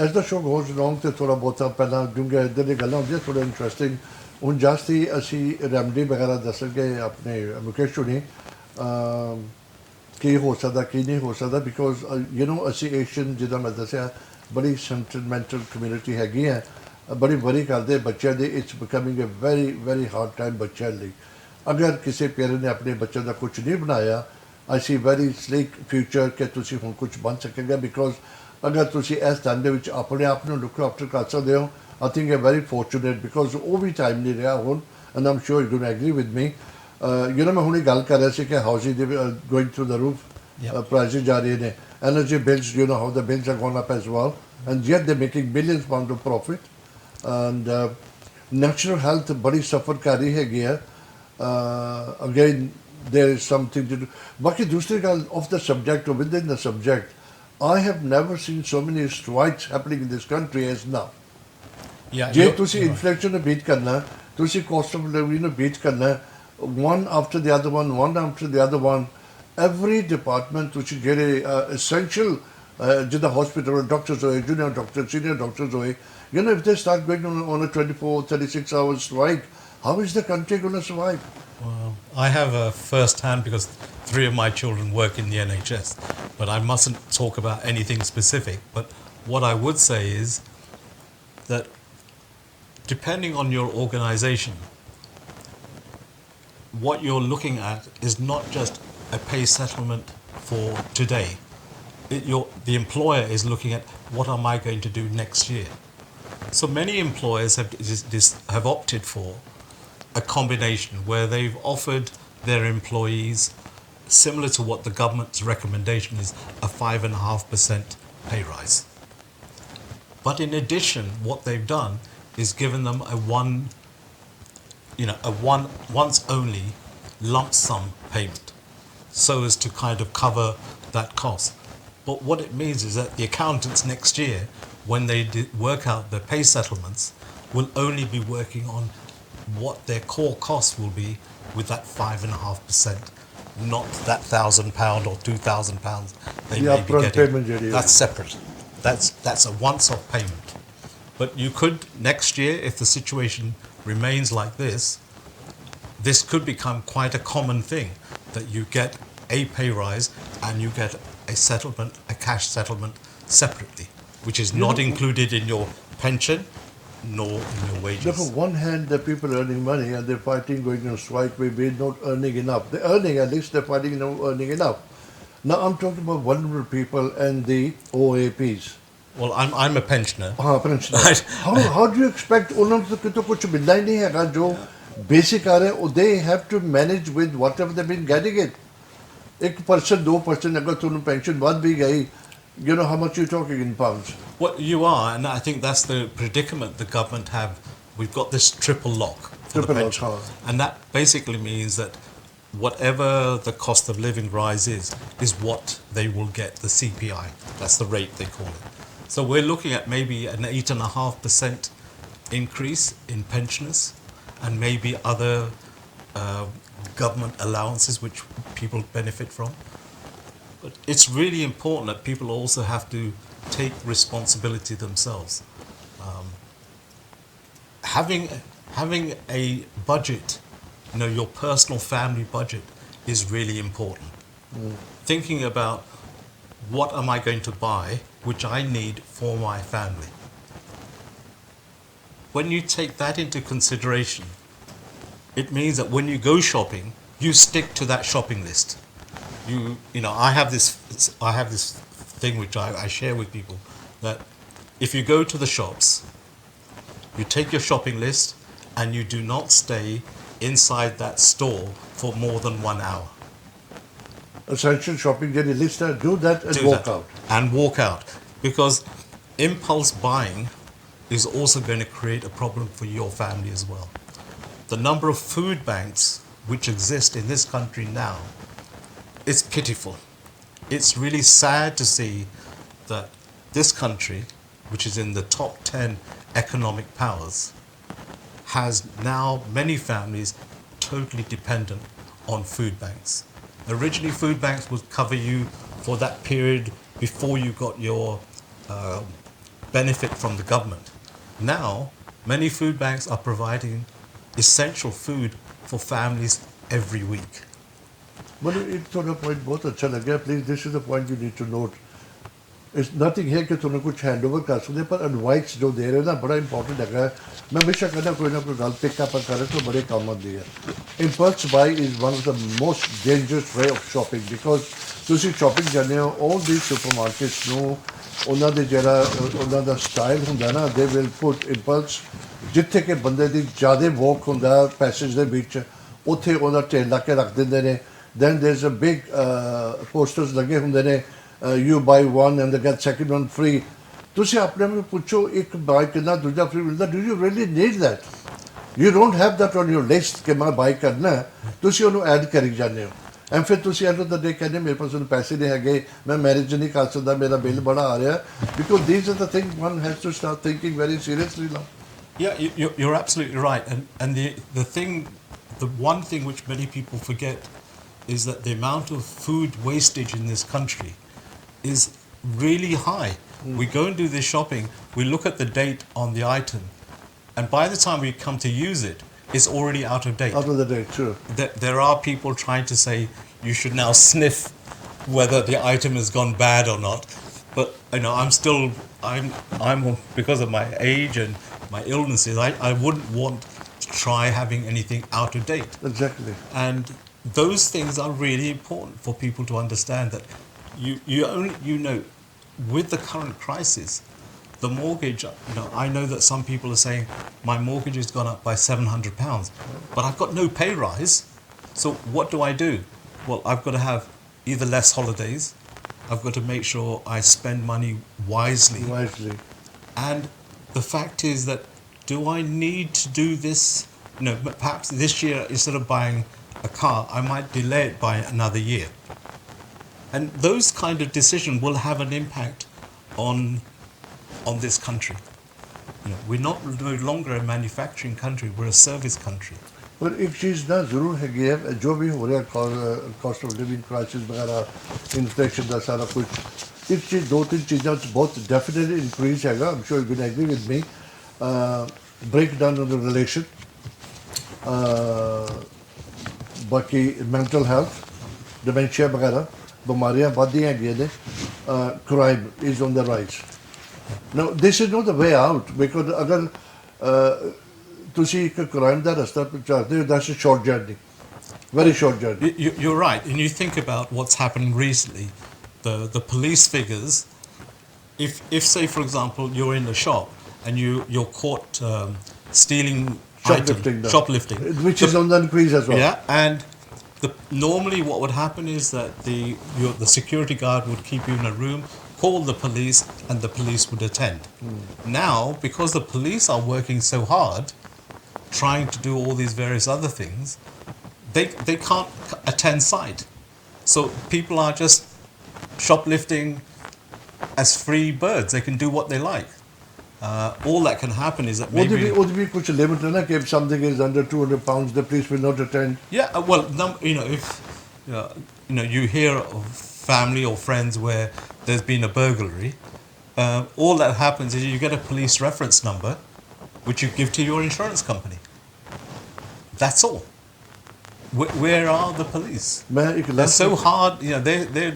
As the show goes along ਤੇ ਥੋੜ੍ਹਾ ਬਹੁਤਾ ਪਹਿਲਾਂ ਕਿਉਂਕਿ ਇੱਧਰ ਦੀਆਂ ਗੱਲਾਂ ਹੁੰਦੀਆਂ ਥੋੜ੍ਹਾ ਇੰਟਰਸਟਿੰਗ. ਹੁਣ ਜਾਸਤੀ ਅਸੀਂ ਰੈਮਡੀ ਵਗੈਰਾ ਦੱਸਾਂਗੇ ਆਪਣੇ ਮੁਕੇਸ਼ ਹੁਣੀ ਕੀ ਹੋ ਸਕਦਾ ਕੀ ਨਹੀਂ ਹੋ ਸਕਦਾ. ਬਿਕੋਜ਼ ਯੂ ਨੋ ਅਸੀਂ ਏਸ਼ੀਅਨ, ਜਿੱਦਾਂ ਮੈਂ ਦੱਸਿਆ, ਬੜੀ ਸੈਂਟੀਮੈਂਟਲ ਕਮਿਊਨਿਟੀ ਹੈਗੀ ਹੈ, ਬੜੀ ਵਰੀ ਕਰਦੇ ਬੱਚਿਆਂ ਦੀ. It's becoming a very very hard time ਬੱਚਿਆਂ ਲਈ. ਅਗਰ ਕਿਸੇ ਪੇਰੈਂਟ ਨੇ ਆਪਣੇ ਬੱਚਿਆਂ ਦਾ ਕੁਝ ਨਹੀਂ ਬਣਾਇਆ, ਆਈ ਸੀ ਵੈਰੀ ਸਲੀਕ ਫਿਊਚਰ ਕਿ ਤੁਸੀਂ ਹੁਣ ਕੁਝ ਬਣ ਸਕੇਗਾ. ਬਿਕੋਜ਼ ਅਗਰ ਤੁਸੀਂ ਇਸ ਟਾਈਮ ਦੇ ਵਿੱਚ ਆਪਣੇ ਆਪ ਨੂੰ ਲੁੱਕ ਆਫਟਰ ਕਰ ਸਕਦੇ ਹੋ, I think you very fortunate. Because ਉਹ ਵੀ ਟਾਈਮ ਨਹੀਂ ਰਿਹਾ ਹੁਣ. And Aam sure you going agri with me. You know, ਮੈਂ ਹੁਣੇ ਗੱਲ ਕਰ ਰਿਹਾ ਸੀ ਕਿ ਹਾਊਸਿੰਗ ਦੇ ਗੋਇੰਗ ਥਰੂ ਦ ਰੂਫ, ਪ੍ਰਾਈਸਿਸ ਜਾ ਰਹੇ ਨੇ. Energy bills, you know how the bills are gone up as well, and yet they're making millions pounds of profit. And natural health badi suffer kar rahi hai hai. Again, there is something to do. Baki dusri gal of the subject or within the subject, I have never seen so many strikes happening in this country as now. Yeah. Je tusi inflation beat karna, tusi cost of living beat karna, one after the other one after the other one. Every department ਤੁਸੀਂ ਜਿਹੜੇ essential ਜਿੱਦਾਂ hospital doctors ਹੋਏ, junior doctors, senior doctors ਹੋਏ, you know, if they start going on a 24-36 hour strike, how is the country going to survive? Well, I have a first hand because 3 of my children work in the NHS, but I mustn't talk about anything specific. But what I would say is that depending on your organization, what you're looking at is not just a pay settlement for today. The employer is looking at what am I going to do next year. So many employers have opted for a combination where they've offered their employees, similar to what the government's recommendation is, a 5.5% pay rise. But in addition, what they've done is given them a once only lump sum payment, so as to kind of cover that cost. But what it means is that the accountants next year, when they work out the pay settlements, will only be working on what their core costs will be with that 5.5%, not that £1,000 or £2,000 they may be getting. That's separate. That's a once-off payment. But you could, next year, if the situation remains like this could become quite a common thing, that you get a pay rise and you get a settlement, a cash settlement separately, which is not included in your pension nor in your wages. On one hand, the people earning money and they're fighting, going on strike, maybe not earning enough. They're earning, at least they're fighting, not earning enough. Now I'm talking about vulnerable people and the OAPs. Well, I'm a pensioner. Pensioner. How do you expect unhom to kuch milna hi nahi hai jo basic aa rahe, they have to manage with whatever they've been getting it. 1%, 2% agar ਤੁਹਾਨੂੰ pension ਵੱਧ ਵੀ ਗਈ, you know how much you're talking in pounds. Well, you are, and I think that's the predicament the government have. We've got this triple lock for the pension. And that basically means that whatever the cost of living rise is what they will get, the CPI. That's the rate they call it. So we're looking at maybe an 8.5% increase in pensioners and maybe other government allowances which people benefit from. But it's really important that people also have to take responsibility themselves. Having a budget, your personal family budget is really important. Thinking about what am I going to buy, which I need for my family. When you take that into consideration, it means that when you go shopping, you stick to that shopping list. I have this thing which I share with people, that if you go to the shops, you take your shopping list and you do not stay inside that store for more than 1 hour. Essential shopping ਜਿਹੜੀ list ਹੈ, do that and walk out. And walk out. Because impulse buying is also going to create a problem for your family as well. The number of food banks which exist in this country now is pitiful. It's really sad to see that this country, which is in the top 10 economic powers, has now many families totally dependent on food banks. Originally, food banks would cover you for that period before you got your benefit from the government. Now, many food banks are providing essential food for families every week. But it's on a point both अच्छा लगा. Please, this is the point you need to note. It's nothing here कि तुमने कुछ hand over कर सकते, पर advice जो दे रहे हैं ना बड़ा important है. मैं हमेशा कहना कोई ना कोई गल pick up करे तो बड़े काम आती है. Impulse buy is one of the most dangerous way of shopping because ਤੁਸੀਂ shopping जाने हो, all these supermarkets ਨੂੰ ਉਹਨਾਂ ਦੇ ਜਿਹੜਾ ਉਹਨਾਂ ਦਾ style ਹੁੰਦਾ ਨਾ, they will put impulse ਜਿੱਥੇ ਕਿ ਬੰਦੇ ਦੀ ਜ਼ਿਆਦਾ walk ਹੁੰਦਾ passage ਦੇ ਵਿੱਚ ਉੱਥੇ ਉਹਦਾ ਢੇਰ ਲਾ ਕੇ ਰੱਖ ਦਿੰਦੇ ਨੇ. Then there's a big posters ਲੱਗੇ ਹੁੰਦੇ ਨੇ. You buy one and they get second one free. ਤੁਸੀਂ ਆਪਣੇ ਆਪ ਨੂੰ ਪੁੱਛੋ ਇੱਕ buy ਕਿੰਨਾ ਦੂਜਾ free ਮਿਲਦਾ. Do you really need that? You don't have that on your list ਕਿ ਮੈਂ buy ਕਰਨਾ. ਤੁਸੀਂ ਉਹਨੂੰ add ਕਰੀ ਜਾਂਦੇ ਹੋ. And ਫਿਰ ਤੁਸੀਂ end of the day ਕਹਿੰਦੇ ਮੇਰੇ ਪਾਸ ਪੈਸੇ ਨਹੀਂ ਹੈਗੇ, ਮੈਂ marriage ਨਹੀਂ ਕਰ ਸਕਦਾ, ਮੇਰਾ ਬਿੱਲ ਬੜਾ ਆ ਰਿਹਾ. Because these are the things one has to start thinking very seriously now. Yeah, you're absolutely right. And the one thing which many people forget is that the amount of food wastage in this country is really high. We go and do this shopping, we look at the date on the item, and by the time we come to use it, it's already out of date. Out of the date, true. There are people trying to say you should now sniff whether the item has gone bad or not. But I'm because of my age and my illnesses, I wouldn't want to try having anything out of date. Exactly. And those things are really important for people to understand that with the current crisis, the mortgage, I know that some people are saying my mortgage has gone up by £700, but I've got no pay rise. So what do? Well, I've got to have either less holidays, I've got to make sure I spend money wisely. And the fact is that, do I need to do this? Perhaps this year, instead of buying a car, I might delay it by another year. And those kind of decisions will have an impact on this country. We're no longer a manufacturing country, we're a service country. पर एक चीज़ ना ज़रूर है कि जो भी हो रहा है कॉस्ट ऑफ लिविंग क्राइसिस वगैरह इन्फ्लेशन का सारा कुछ एक चीज़ दो तीन चीज़ें बहुत डेफिनेटली इंक्रीज हैगा. I'm sure you will agree with me. Breakdown of the relation, बाकी mental health, dementia वगैरह बीमारियां बढ़ती हैं ने. Crime is on the rise. Now this is not the way out because अगर ਤੁਸੀਂ ਇੱਕ crime ਦਾ ਰਸਤਾ ਚਾਹਦੇ ਹੋ, that's a short journey, very short journey. You're right, and you think about what's happened recently, the police figures. If say for example you're in the shop and you're caught stealing shoplifting, which is on the increase as well. Yeah, and normally what would happen is that the security guard would keep you in a room, call the police, and the police would attend. Now, because the police are working so hard, trying to do all these various other things, they can't attend site. So people are just shoplifting as free birds. They can do what they like. all that can happen is that Would maybe... there be kuch limit na कि if something is under 200 pounds, the police will not attend? Yeah, well, if you hear of family or friends where there's been a burglary, all that happens is you get a police reference number, which you give to your insurance company. That's all. Where are the police? They're so hard, they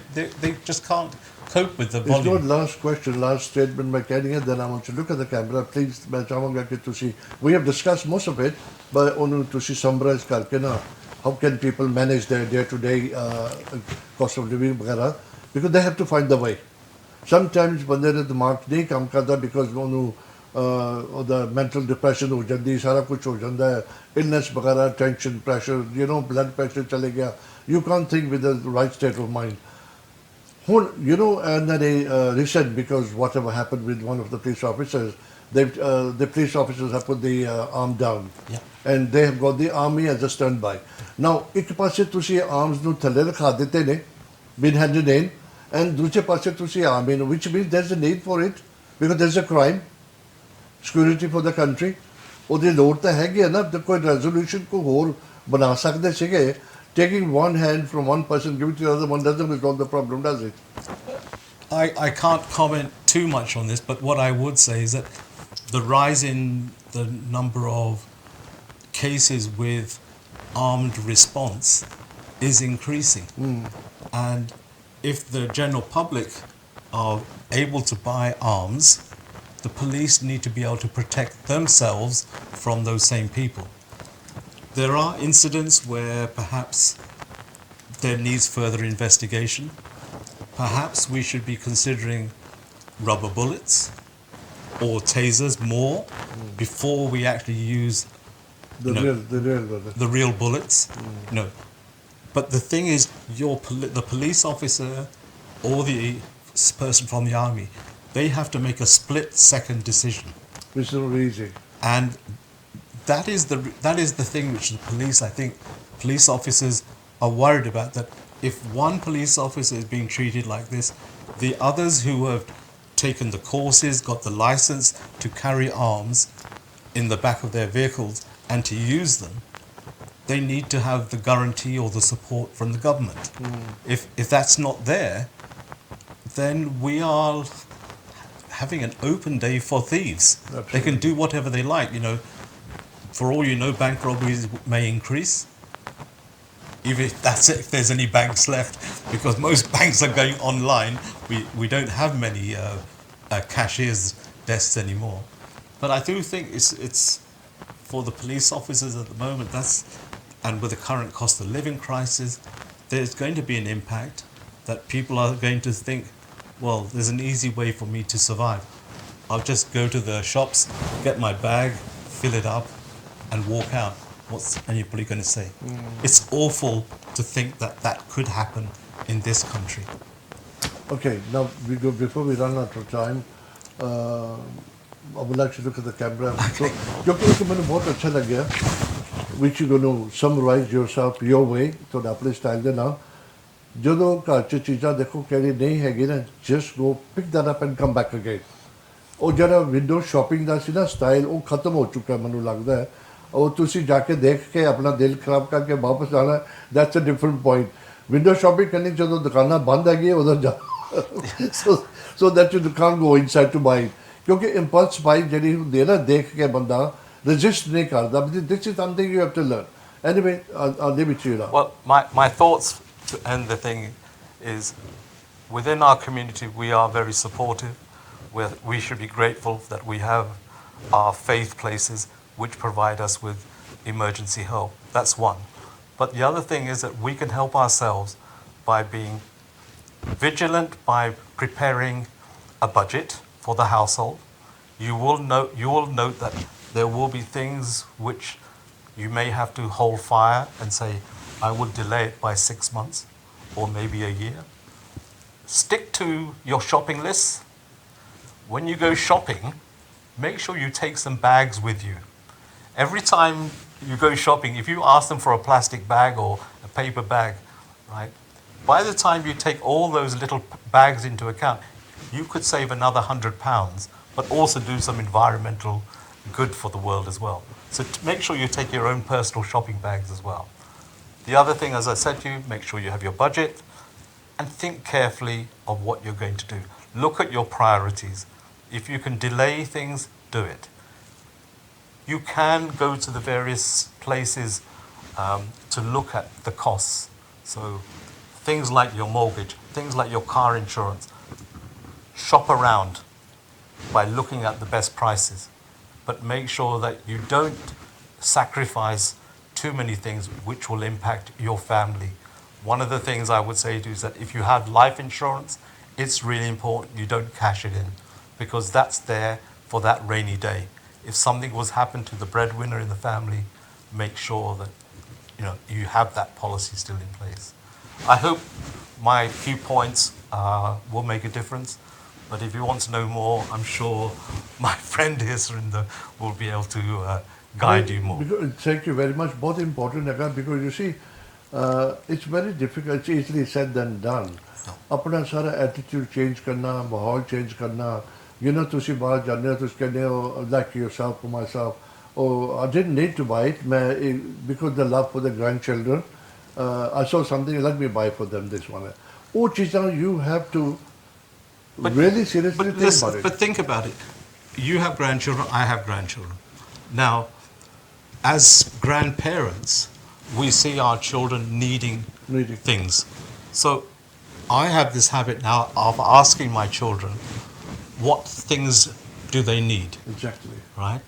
just can't cope with the volume. It's not last question, last statement मैं कह रही हूँ, then I want you to look at the camera, please. मैं चाहूँगा कि तुसी, we have discussed most of it, but उन्होंने तुसी summarize करके ना, how can people manage their day-to-day cost of living वगैरह, because they have to find the way. Sometimes बंदे ने दिमाग नहीं काम करता because उन्होंने the mental depression हो जाती है, सारा कुछ हो जाता है, illness वगैरह, tension, pressure, blood pressure चले गया, you can't think with the right state of mind. And then a recent, because whatever happened with one of the police officers, the police officers have put the arm down. Yeah. And they have got the army as a standby. Now, एक पासे तुसी arms nu थल्ले रखा देते ने, been handed in, and दूसरे पासे तुसी army, which means there's a need for it, because there's a crime, security for the country. ਉਹਦੀ ਲੋੜ ਤਾਂ ਹੈਗੀ ਹੈ ਨਾ, ਕੋਈ resolution को ਹੋਰ बना सकते ਸੀगे. Taking one hand from one person, giving it to the other one doesn't resolve the problem, does it? I can't comment too much on this, but what I would say is that the rise in the number of cases with armed response is increasing. And if the general public are able to buy arms, the police need to be able to protect themselves from those same people. There are incidents where perhaps there needs further investigation. Perhaps we should be considering rubber bullets or tasers more before we actually use the real bullets. No, but the thing is, the police officer or the person from the army, they have to make a split-second decision. Which is not easy. And that is the thing which the police, I think, police officers are worried about, that if one police officer is being treated like this, the others who have taken the courses, got the license to carry arms in the back of their vehicles and to use them, they need to have the guarantee or the support from the government. If that's not there, then we are having an open day for thieves. Absolutely. They can do whatever they like, For all you know, bank robberies may increase. Even if there's any banks left, because most banks are going online. We don't have many cashiers' desks anymore. But I do think it's for the police officers at the moment, and with the current cost of living crisis, there's going to be an impact that people are going to think, well, there's an easy way for me to survive. I'll just go to the shops, get my bag, fill it up, and walk out. What's anybody going to say? It's awful to think that could happen in this country. Okay, now before we run out of time, I would like to look at the camera. So, क्योंकि एक मैंने बहुत अच्छा लगा, which you're going to summarize yourself your way, तो अपने style दे ना. ਜਦੋਂ ਘਰ 'ਚ ਚੀਜ਼ਾਂ ਦੇਖੋ ਕਿਹੜੀ ਨਹੀਂ ਹੈਗੀ ਨਾ, just go pick that up and come back again. ਉਹ ਜਿਹੜਾ ਵਿੰਡੋ ਸ਼ਾਪਿੰਗ ਦਾ ਸੀ ਨਾ ਸਟਾਈਲ, ਉਹ ਖਤਮ ਹੋ ਚੁੱਕਾ ਮੈਨੂੰ ਲੱਗਦਾ ਹੈ. ਉਹ ਤੁਸੀਂ ਜਾ ਕੇ ਦੇਖ ਕੇ ਆਪਣਾ ਦਿਲ ਖਰਾਬ ਕਰਕੇ ਵਾਪਸ ਆਣਾ, that's a different point. Window shopping ਕਰਨੀ ਜਦੋਂ ਦੁਕਾਨਾਂ ਬੰਦ ਹੈਗੀ ਉਧਰ ਜਾ, so that you can't go inside to buy it. ਕਿਉਂਕਿ impulse buy ਜਿਹੜੀ ਹੁੰਦੀ ਹੈ ਨਾ, ਦੇਖ ਕੇ ਬੰਦਾ resist ਨਹੀਂ ਕਰਦਾ. This is something you have to learn. Anyway, I'll leave it to you now. Well, my thoughts to end the thing is, within our community we are very supportive. We should be grateful that we have our faith places which provide us with emergency help. That's one. But the other thing is that we can help ourselves by being vigilant, by preparing a budget for the household. You will note that there will be things which you may have to hold fire and say, I would delay it by 6 months or maybe a year. Stick to your shopping lists. When you go shopping, make sure you take some bags with you. Every time you go shopping, if you ask them for a plastic bag or a paper bag, right, by the time you take all those little bags into account, you could save another £100 but also do some environmental good for the world as well. So make sure you take your own personal shopping bags as well. The other thing, as I said to you, make sure you have your budget and think carefully of what you're going to do. Look at your priorities. If you can delay things, do it. You can go to the various places to look at the costs. So things like your mortgage, things like your car insurance. Shop around by looking at the best prices, but make sure that you don't sacrifice too many things which will impact your family. One of the things I would say to you is that if you have life insurance, it's really important you don't cash it in, because that's there for that rainy day. If something was happened to the breadwinner in the family, make sure that you have that policy still in place. I hope my few points will make a difference. But if you want to know more, I'm sure my friend here, Surinder, will be able to guide you more. Thank you very much. Both important, Akaal, because you see, it's very difficult. It's easily said than done. अपना सारा attitude change करना, माहौल change करना. तुसी बाहर जाने हो, तुसी कहने हो, like yourself or myself, oh, I didn't need to buy it, because the love for the grandchildren. I saw something, let me buy for them this one. Oh, Chizan, you have to really seriously think about it. But think about it. You have grandchildren, I have grandchildren. Now, as grandparents, we see our children needing things. So I have this habit now of asking my children, what things do they need? Exactly. Right?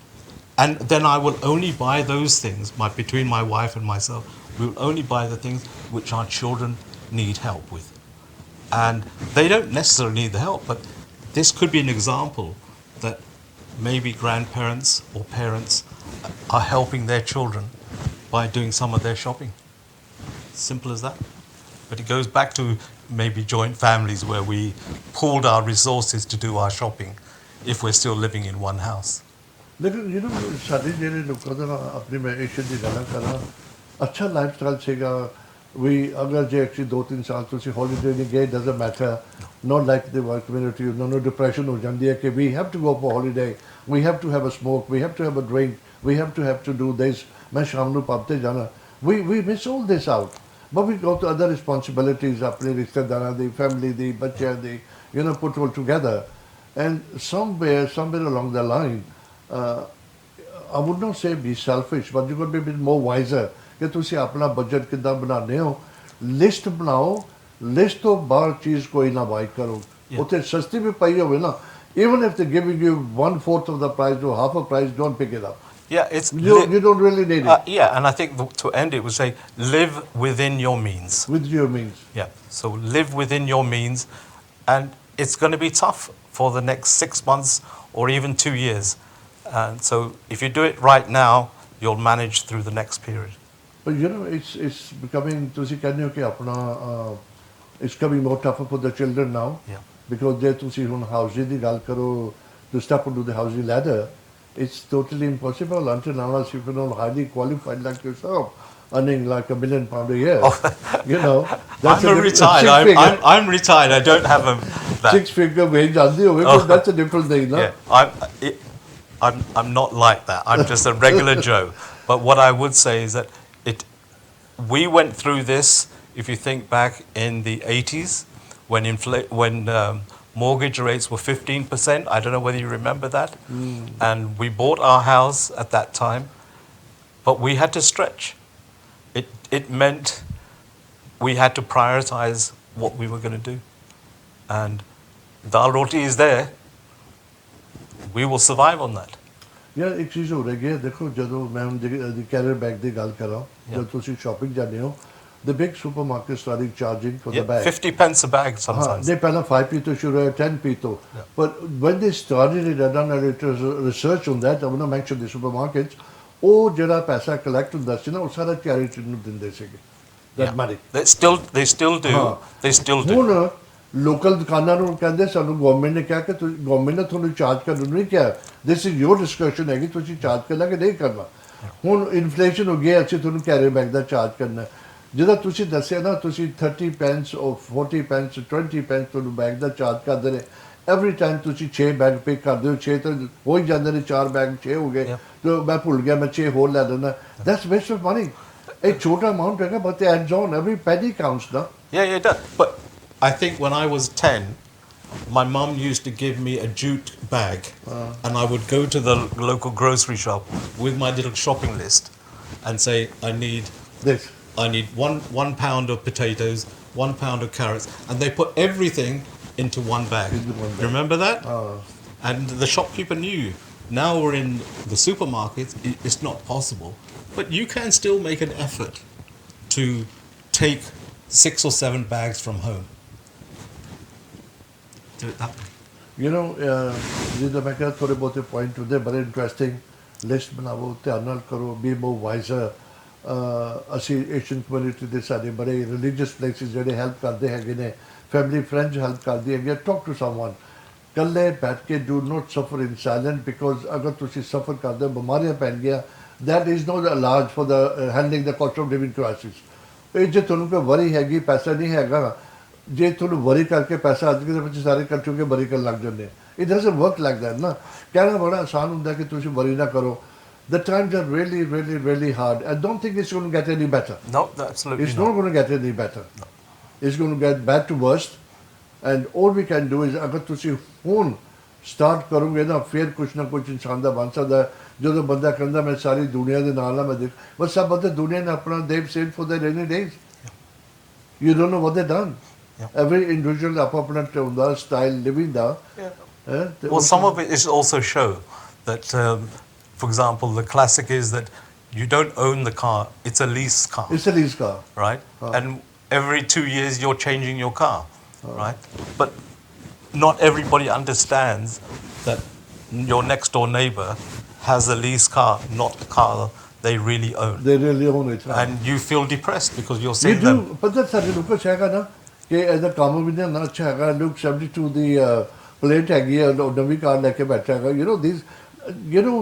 And then I will only buy those things, between my wife and myself, we will only buy the things which our children need help with. And they don't necessarily need the help, but this could be an example that maybe grandparents or parents are helping their children by doing some of their shopping. Simple as that. But it goes back to maybe joint families where we pooled our resources to do our shopping if we're still living in one house. लेकिन सारे जेरे लोगों का अपनी मैं Asian की गला करा अच्छा लाइफस्टाइल सेगा we अगर जे actually 2-3 साल तो सी holiday नहीं गए doesn't matter, not like the work community, no depression हो जाती है कि we have to go for holiday, we have to have a smoke, we have to have a drink, we have to do this, मैं शाम को pub ते जाना, we miss all this out, but we go to other responsibilities, अपने रिश्तेदारों दी, family दी, बच्चे दी, put all together, and somewhere along the line, I would not say be selfish, but you got to be a bit more wiser. कि तुसी अपना budget कितना बनाने हो, list बनाओ, लिस्ट तो बाहर चीज कोई ना बाई करो, उतने सस्ती भी पाई होवे ना, even if they're giving you 1/4 of the price or half a price, don't pick it up. Yeah, it's you don't really need it. Yeah, and I think to end it would say live within your means. With your means. Yeah, so live within your means, and it's going to be tough for the next 6 months or even 2 years. And so if you do it right now, you'll manage through the next period. But it's becoming, it's becoming more tougher for the children now. Yeah. Because they housing di gal karo, to step onto the housing ladder, it's totally impossible until unless you're not highly qualified like yourself, earning like £1 million a year. That's I'm retired. I'm retired. I don't have that. 6-figure wage, that's a different thing. No? Yeah, I'm not like that. I'm just a regular Joe. But what I would say is that we went through this, if you think back in the 80s, when mortgage rates were 15%. I don't know whether you remember that. And we bought our house at that time, but we had to stretch. It meant we had to prioritize what we were going to do. And dal roti is there. We will survive on that. Yeah, एक चीज़ हो रही है देखो जब मैं career bag दी गल कर रहा हूँ जब तुसी shopping जाने हो the big supermarkets started charging for the bag 50 pence a bag sometimes. they पहला 5p तो शुरू है 10p तो but when they started it I done a little research on that I want to mention the supermarkets वो जरा पैसा collect होता है ना वो सारा charity ਨੂੰ ਦਿੰਦੇ ਸੀਗੇ that money they still do they still do ਹੁਣ ਲੋਕਲ ਦੁਕਾਨਾਂ ਨੂੰ ਕਹਿੰਦੇ ਸਾਨੂੰ ਗਵਰਨਮੈਂਟ ਨੇ ਕਿਹਾ ਕਿ ਗਵਰਨਮੈਂਟ ਨੇ ਤੁਹਾਨੂੰ ਚਾਰਜ ਕਰਨ ਨੂੰ ਨਹੀਂ ਕਿਹਾ ਦਿਸ ਇਜ਼ ਯੋਰ ਡਿਸਕਸ਼ਨ ਹੈਗੀ ਤੁਸੀਂ ਚਾਰਜ ਕਰਨਾ ਕਿ ਨਹੀਂ ਕਰਨਾ ਹੁਣ ਇਨਫਲੇਸ਼ਨ ਹੋ ਗਿਆ ਅਸੀਂ ਤੁਹਾਨੂੰ ਕੈਰੀ ਬੈਗ ਦਾ ਚਾਰਜ ਕਰਨਾ ਜਿਹਦਾ ਤੁਸੀਂ ਦੱਸਿਆ ਨਾ ਤੁਸੀਂ 30 ਪੈਂਸ ਔਰ 40 ਪੈਂਸ 20 ਪੈਂਸ ਤੁਹਾਨੂੰ ਬੈਗ ਦਾ ਚਾਰਜ ਕਰਦੇ ਨੇ every time ਤੁਸੀਂ 6 ਬੈਗ ਪਿਕ ਕਰਦੇ ਹੋ 6 ਤਾਂ ਹੋ ਹੀ ਜਾਂਦੇ ਨੇ 4 ਬੈਗ 6 ਹੋ ਗਏ ਤੇ ਮੈਂ ਭੁੱਲ ਗਿਆ ਮੈਂ 6 ਹੋਰ ਲੈ ਲੈਣਾ that's waste of money ਇੱਕ ਛੋਟਾ amount ਹੈਗਾ but it adds on every penny counts ਨਾ Yeah, it does. But I think when I was 10, my mum used to give me a jute bag, and I would go to the local grocery shop with my little shopping list and say, I need this. I need 1 pound of potatoes, 1 pound of carrots, and they put everything into one bag. Remember that? And the shopkeeper knew. Now we're in the supermarkets, it's not possible. But you can still make an effort to take 6 or 7 bags from home. Do it that way. You know, ਜਿੱਦਾਂ ਮੈਂ ਕਿਹਾ ਥੋੜੇ ਬਹੁਤੇ point ਹੁੰਦੇ ਬੜੇ interesting list ਬਣਾਵੋ ਧਿਆਨ ਨਾਲ ਕਰੋ ਬੀ ਮੋਰ ਵਾਈਜ਼ਰ ਅਸੀਂ ਏਸ਼ੀਅਨ ਕਮਿਊਨਿਟੀ ਦੇ ਸਾਡੇ ਬੜੇ ਰਿਲੀਜੀਅਸ ਪਲੇਸਿਸ ਜਿਹੜੇ ਹੈਲਪ ਕਰਦੇ ਹੈਗੇ ਨੇ ਫੈਮਿਲੀ ਫਰੈਂਡਸ ਹੈਲਪ ਕਰਦੀ ਹੈਗੀ ਟਾਕ ਟੂ ਸਮਵਨ ਇਕੱਲੇ ਬੈਠ ਕੇ ਡੂ ਨੋਟ ਸਫਰ ਇਨ ਸਾਇਲੈਂਟ ਬਿਕੋਜ਼ ਅਗਰ ਤੁਸੀਂ ਸਫਰ ਕਰਦੇ ਹੋ ਬਿਮਾਰੀਆਂ ਪੈਣ ਗਿਆ that is not ਇਲਾਜ for the handling the cost of living crisis ਇਹ ਜੇ ਤੁਹਾਨੂੰ ਕੋਈ ਵਰੀ ਹੈਗੀ ਪੈਸਾ ਨਹੀਂ ਹੈਗਾ ਜੇ ਤੁਹਾਨੂੰ ਵਰੀ ਕਰਕੇ ਪੈਸਾ ਅੱਜ ਦੇ ਵਿੱਚ ਸਾਰੇ ਇਕੱਠੇ ਹੋ ਕੇ ਵਰੀ ਕਰਨ ਲੱਗ ਜਾਂਦੇ it doesn't work like that ਨਾ ਕਹਿਣਾ ਬੜਾ ਆਸਾਨ ਹੁੰਦਾ ਕਿ ਤੁਸੀਂ ਵਰੀ ਨਾ ਕਰੋ the times are really really really hard I don't think it's going to get any better No, absolutely it's not going to get any better no. It's going to get bad to worst and all we can do is ਅਗਰ ਤੁਸੀਂ ਹੁਣ start ਕਰੋਗੇ ਨਾ ਫਿਰ ਕੁਛ ਨਾ ਕੁਛ ਇਨਸਾਨ ਦਾ ਬਣ ਸਕਦਾ ਜਦੋਂ ਬੰਦਾ ਕਹਿੰਦਾ ਮੈਂ ਸਾਰੀ ਦੁਨੀਆ ਦੇ ਨਾਲ ਮੈਂ ਦੇਖ ਬਸ ਸਭ ਬੰਦੇ ਦੁਨੀਆ ਨੇ ਆਪਣਾ they've saved for their rainy days you don't know what they've done every individual ਆਪਣਾ ਹੁੰਦਾ style living the Well, some of it is also show that for example the classic is that you don't own the car, it's a lease car. It's a lease car. Right? And every 2 years you're changing your car. Right? But not everybody understands that your next door neighbor has a lease car, not a car they really own. They really own it. Right? And you feel depressed because you're You seeing do, them. but that's ਸਾਡੇ ਲੋਕਾਂ ਹੈਗਾ ਨਾ ਕਿ ਇਹਦਾ ਕੰਮ ਵੀ ਨਾ ਅੱਛਾ ਹੈਗਾ look 72 ਦੀ ਪਲੇਟ ਹੈਗੀ ਹੈ ਨਵੀਂ ਕਾਰ ਲੈ ਕੇ ਬੈਠਾ ਹੈਗਾ you know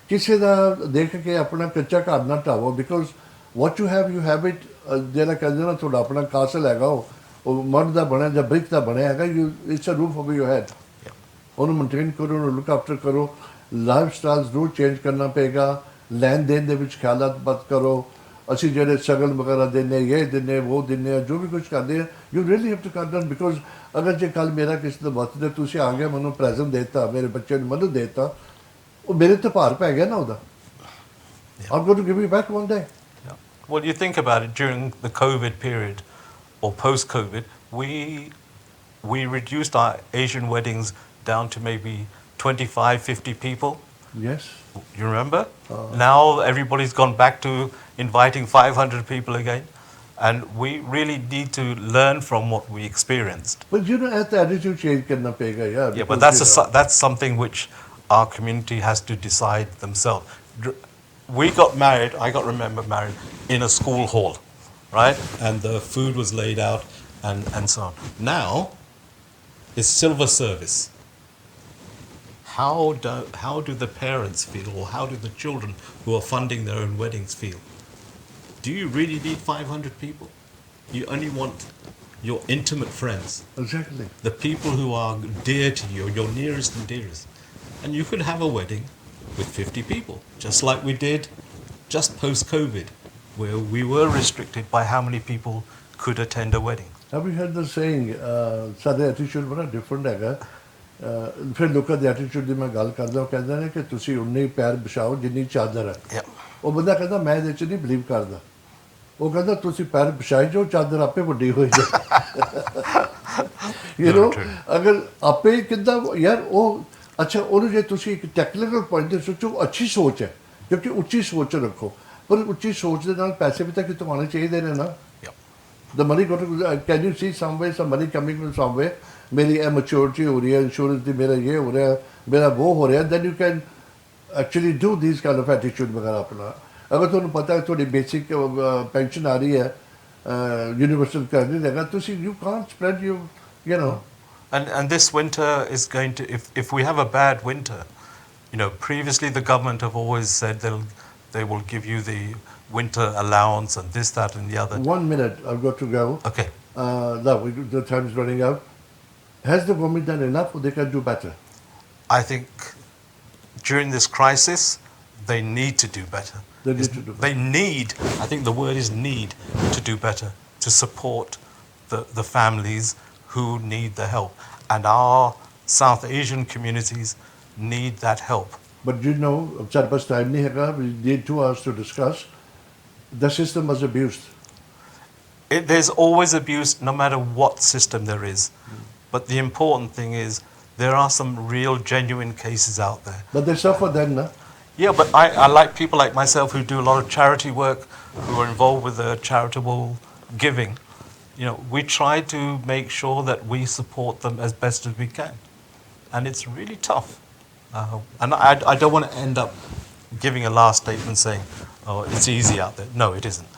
ਕਿਸੇ ਦਾ ਦੇਖ ਕੇ ਆਪਣਾ ਕੱਚਾ ਘਰ ਨਾ ਢਾਵੋ because what you have it ਜਿਹੜਾ ਕਹਿੰਦੇ ਨਾ ਤੁਹਾਡਾ ਆਪਣਾ ਕਾਸਲ ਹੈਗਾ ਉਹ ਮਰਦ ਦਾ ਬਣਿਆ ਜਾਂ ਬ੍ਰਿਕ ਦਾ ਬਣਿਆ ਹੈਗਾ it's a roof over your head ਉਹਨੂੰ ਮੇਨਟੇਨ ਕਰੋ ਉਹਨੂੰ ਲੁੱਕ ਆਫਟਰ ਕਰੋ ਲਾਈਫ ਸਟਾਈਲਸ ਨੂੰ ਚੇਂਜ ਕਰਨਾ ਪਏਗਾ ਲੈਣ ਦੇਣ ਦੇ ਵਿੱਚ ਖਿਆਲਾਤ ਬਤ ਕਰੋ ਅਸੀਂ ਜਿਹੜੇ ਸ਼ਗਨ ਵਗੈਰਾ ਦਿੰਦੇ ਇਹ ਦਿੰਦੇ ਉਹ ਦਿੰਦੇ ਜੋ ਵੀ ਕੁਝ ਕਰਦੇ ਆ you really have to cut down because ਅਗਰ ਜੇ ਕੱਲ ਮੇਰਾ ਕਿਸੇ ਦਾ ਬਰਥਡੇ ਤੁਸੀਂ ਆ ਗਏ ਮੈਨੂੰ ਪ੍ਰੈਜ਼ੈਂਟ ਦੇਤਾ ਮੇਰੇ ਬੱਚੇ ਨੂੰ ਮੈਨੂੰ ਦੇਤਾ ਉਹ ਮੇਰੇ ਤੇ ਭਾਰ ਪੈ ਗਿਆ ਨਾ ਉਹਦਾ I'm going to give you back one day. Well, you think about it, during the COVID period or post-COVID, we reduced our Asian weddings down to maybe 25, 50 people. Yes. You remember? Now everybody's gone back to inviting 500 people again. And we really need to learn from what we experienced. But you know, at the attitude change karna pega, yeah. Yeah, but that's something which our community has to decide themselves. We got married, I got remember married in a school hall, right? And the food was laid out and so on. Now, it's silver service. How do the parents feel, or how do the children who are funding their own weddings feel? Do you really need 500 people? You only want your intimate friends. Exactly. The people who are dear to you, your nearest and dearest. And you could have a wedding with 50 people, just like we did just post-COVID, where we were restricted by how many people could attend a wedding. Have you heard the saying, ਸਾਡੇ attitude ਬੜਾ different ਹੈਗਾ ਫਿਰ ਲੋਕਾਂ ਦੇ attitude ਦੀ ਮੈਂ ਗੱਲ ਕਰਦਾ ਉਹ ਕਹਿੰਦੇ ਨੇ ਕਿ ਤੁਸੀਂ ਉਨੇ ਪੈਰ ਵਿਛਾਓ ਜਿੰਨੀ ਚਾਦਰ ਹੈ ਉਹ ਬੰਦਾ ਕਹਿੰਦਾ ਮੈਂ ਇਹਦੇ 'ਚ ਨਹੀਂ ਬਲੀਵ ਕਰਦਾ ਉਹ ਕਹਿੰਦਾ ਤੁਸੀਂ ਪੈਰ ਵਿਛਾਈ ਜਾਓ ਚਾਦਰ ਆਪੇ ਵੱਡੀ ਹੋਈ ਜਾਏ you know ਅਗਰ ਆਪੇ ਕਿੱਦਾਂ ਯਾਰ ਉਹ ਅੱਛਾ ਉਹਨੂੰ ਜੇ ਤੁਸੀਂ ਇੱਕ ਟੈਕਨੀਕਲ ਪੁਆਇੰਟ ਤੇ ਸੋਚੋ ਅੱਛੀ ਸੋਚ ਹੈ ਕਿਉਂਕਿ ਉੱਚੀ ਸੋਚ ਰੱਖੋ ਪਰ ਉੱਚੀ ਸੋਚ ਦੇ ਨਾਲ ਪੈਸੇ ਵੀ ਤਾਂ ਕਿਤੋਂ ਆਉਣੇ ਚਾਹੀਦੇ ਨੇ ਨਾ the money got to can you see somewhere some money coming from somewhere मेरी immaturity हो रही है insurance ਦੀ ਮੇਰਾ ਇਹ ਹੋ ਰਿਹਾ ਮੇਰਾ ਉਹ ਹੋ ਰਿਹਾ then you can actually do these kind of attitude ਵਗੈਰਾ ਆਪਣਾ ਅਗਰ ਤੁਹਾਨੂੰ ਪਤਾ ਹੈ ਤੁਹਾਡੀ ਬੇਸਿਕ ਪੈਨਸ਼ਨ ਆ ਰਹੀ ਹੈ ਯੂਨੀਵਰਸਲ ਕਰ ਨਹੀਂ ਦੇਗਾ ਤੁਸੀਂ you can't spread you know and this winter is going to if we have a bad winter, you know, previously the government have always said they will give you the winter allowance and this, that and the other. 1 minute, I've got to go. Okay. No, the time's running out. Has the government done enough or they can do better? I think during this crisis, they need to do better. They need to do better. They need, I think the word is need, to do better, to support the families who need the help. And our South Asian communities need that help. But you know, time nahi hai, we need 2 hours to discuss. The system was abused. There's always abuse, no matter what system there is. But the important thing is, there are some real, genuine cases out there. But they suffer then, na? Yeah, but I like people like myself who do a lot of charity work, who are involved with the charitable giving. You know, we try to make sure that we support them as best as we can. And it's really tough. And I don't want to end up giving a last statement saying, oh, it's easy out there. No, it isn't.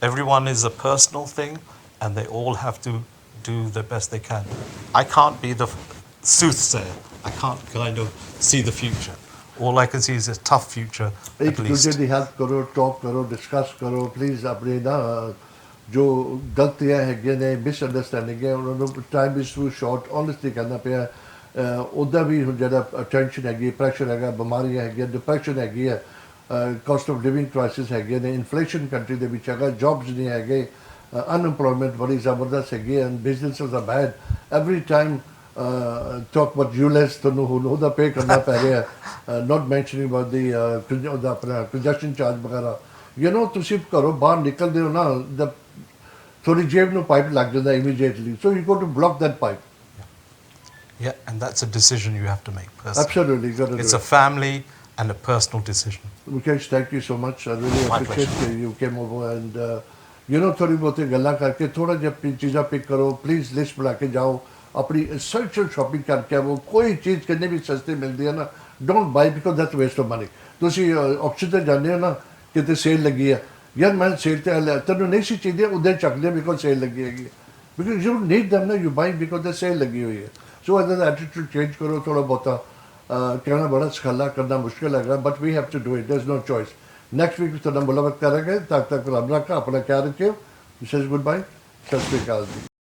Everyone is a personal thing, and they all have to do the best they can. I can't be the soothsayer. I can't kind of see the future. All I can see is a tough future, at least. एक help करो, talk करो, discuss करो, please अपने ना जो गलतियां हैं ने misunderstanding है उन्होंने time is too short, honestly कहना पे उधर भी ज़्यादा tension है, pressure है, बीमारियां हैं, depression है, cost of living crisis है, inflation country दे बीच है, jobs नहीं है, unemployment बड़ी ज़बरदस्त है, and businesses are bad. Every time talk about ULEZ to know the pay karna pay not mentioning about the congestion charge वगैरह. You know, तुसी करो बाहर निकल दे ना, the थोड़ी जेब में pipe लग जाता है immediately. So you got to block that pipe. Yeah, and that's a decision you have to make personally. Absolutely, got to It's do a family and a personal decision. Mukesh, thank you so much. I really My appreciate pleasure. that you came over and you know थोड़ी बहुत गल्ला करके थोड़ा जब चीज़ा pick करो, please list बना के जाओ. अपनी essential shopping करके वो कोई चीज़ करने भी सस्ती मिलती है ना, don't buy because that's waste of money. तुसी ऑक्शन ते जाने हो ना कितने सेल लगी है, यार मैं सेल ते तेनों नहीं सी चीज़ें उधर चक ले because सेल लगी है, because you don't need them ना, you buy because the sale लगी हुई है. So अगर attitude change करो थोड़ा बहुत कहना बड़ा सखला करना मुश्किल लग रहा है, but we have to do it, there's no choice. Next week थोड़ा मुलाकात करेंगे, तब तक अपना ख्याल रखिए. Says goodbye. सत श्री अकाल जी.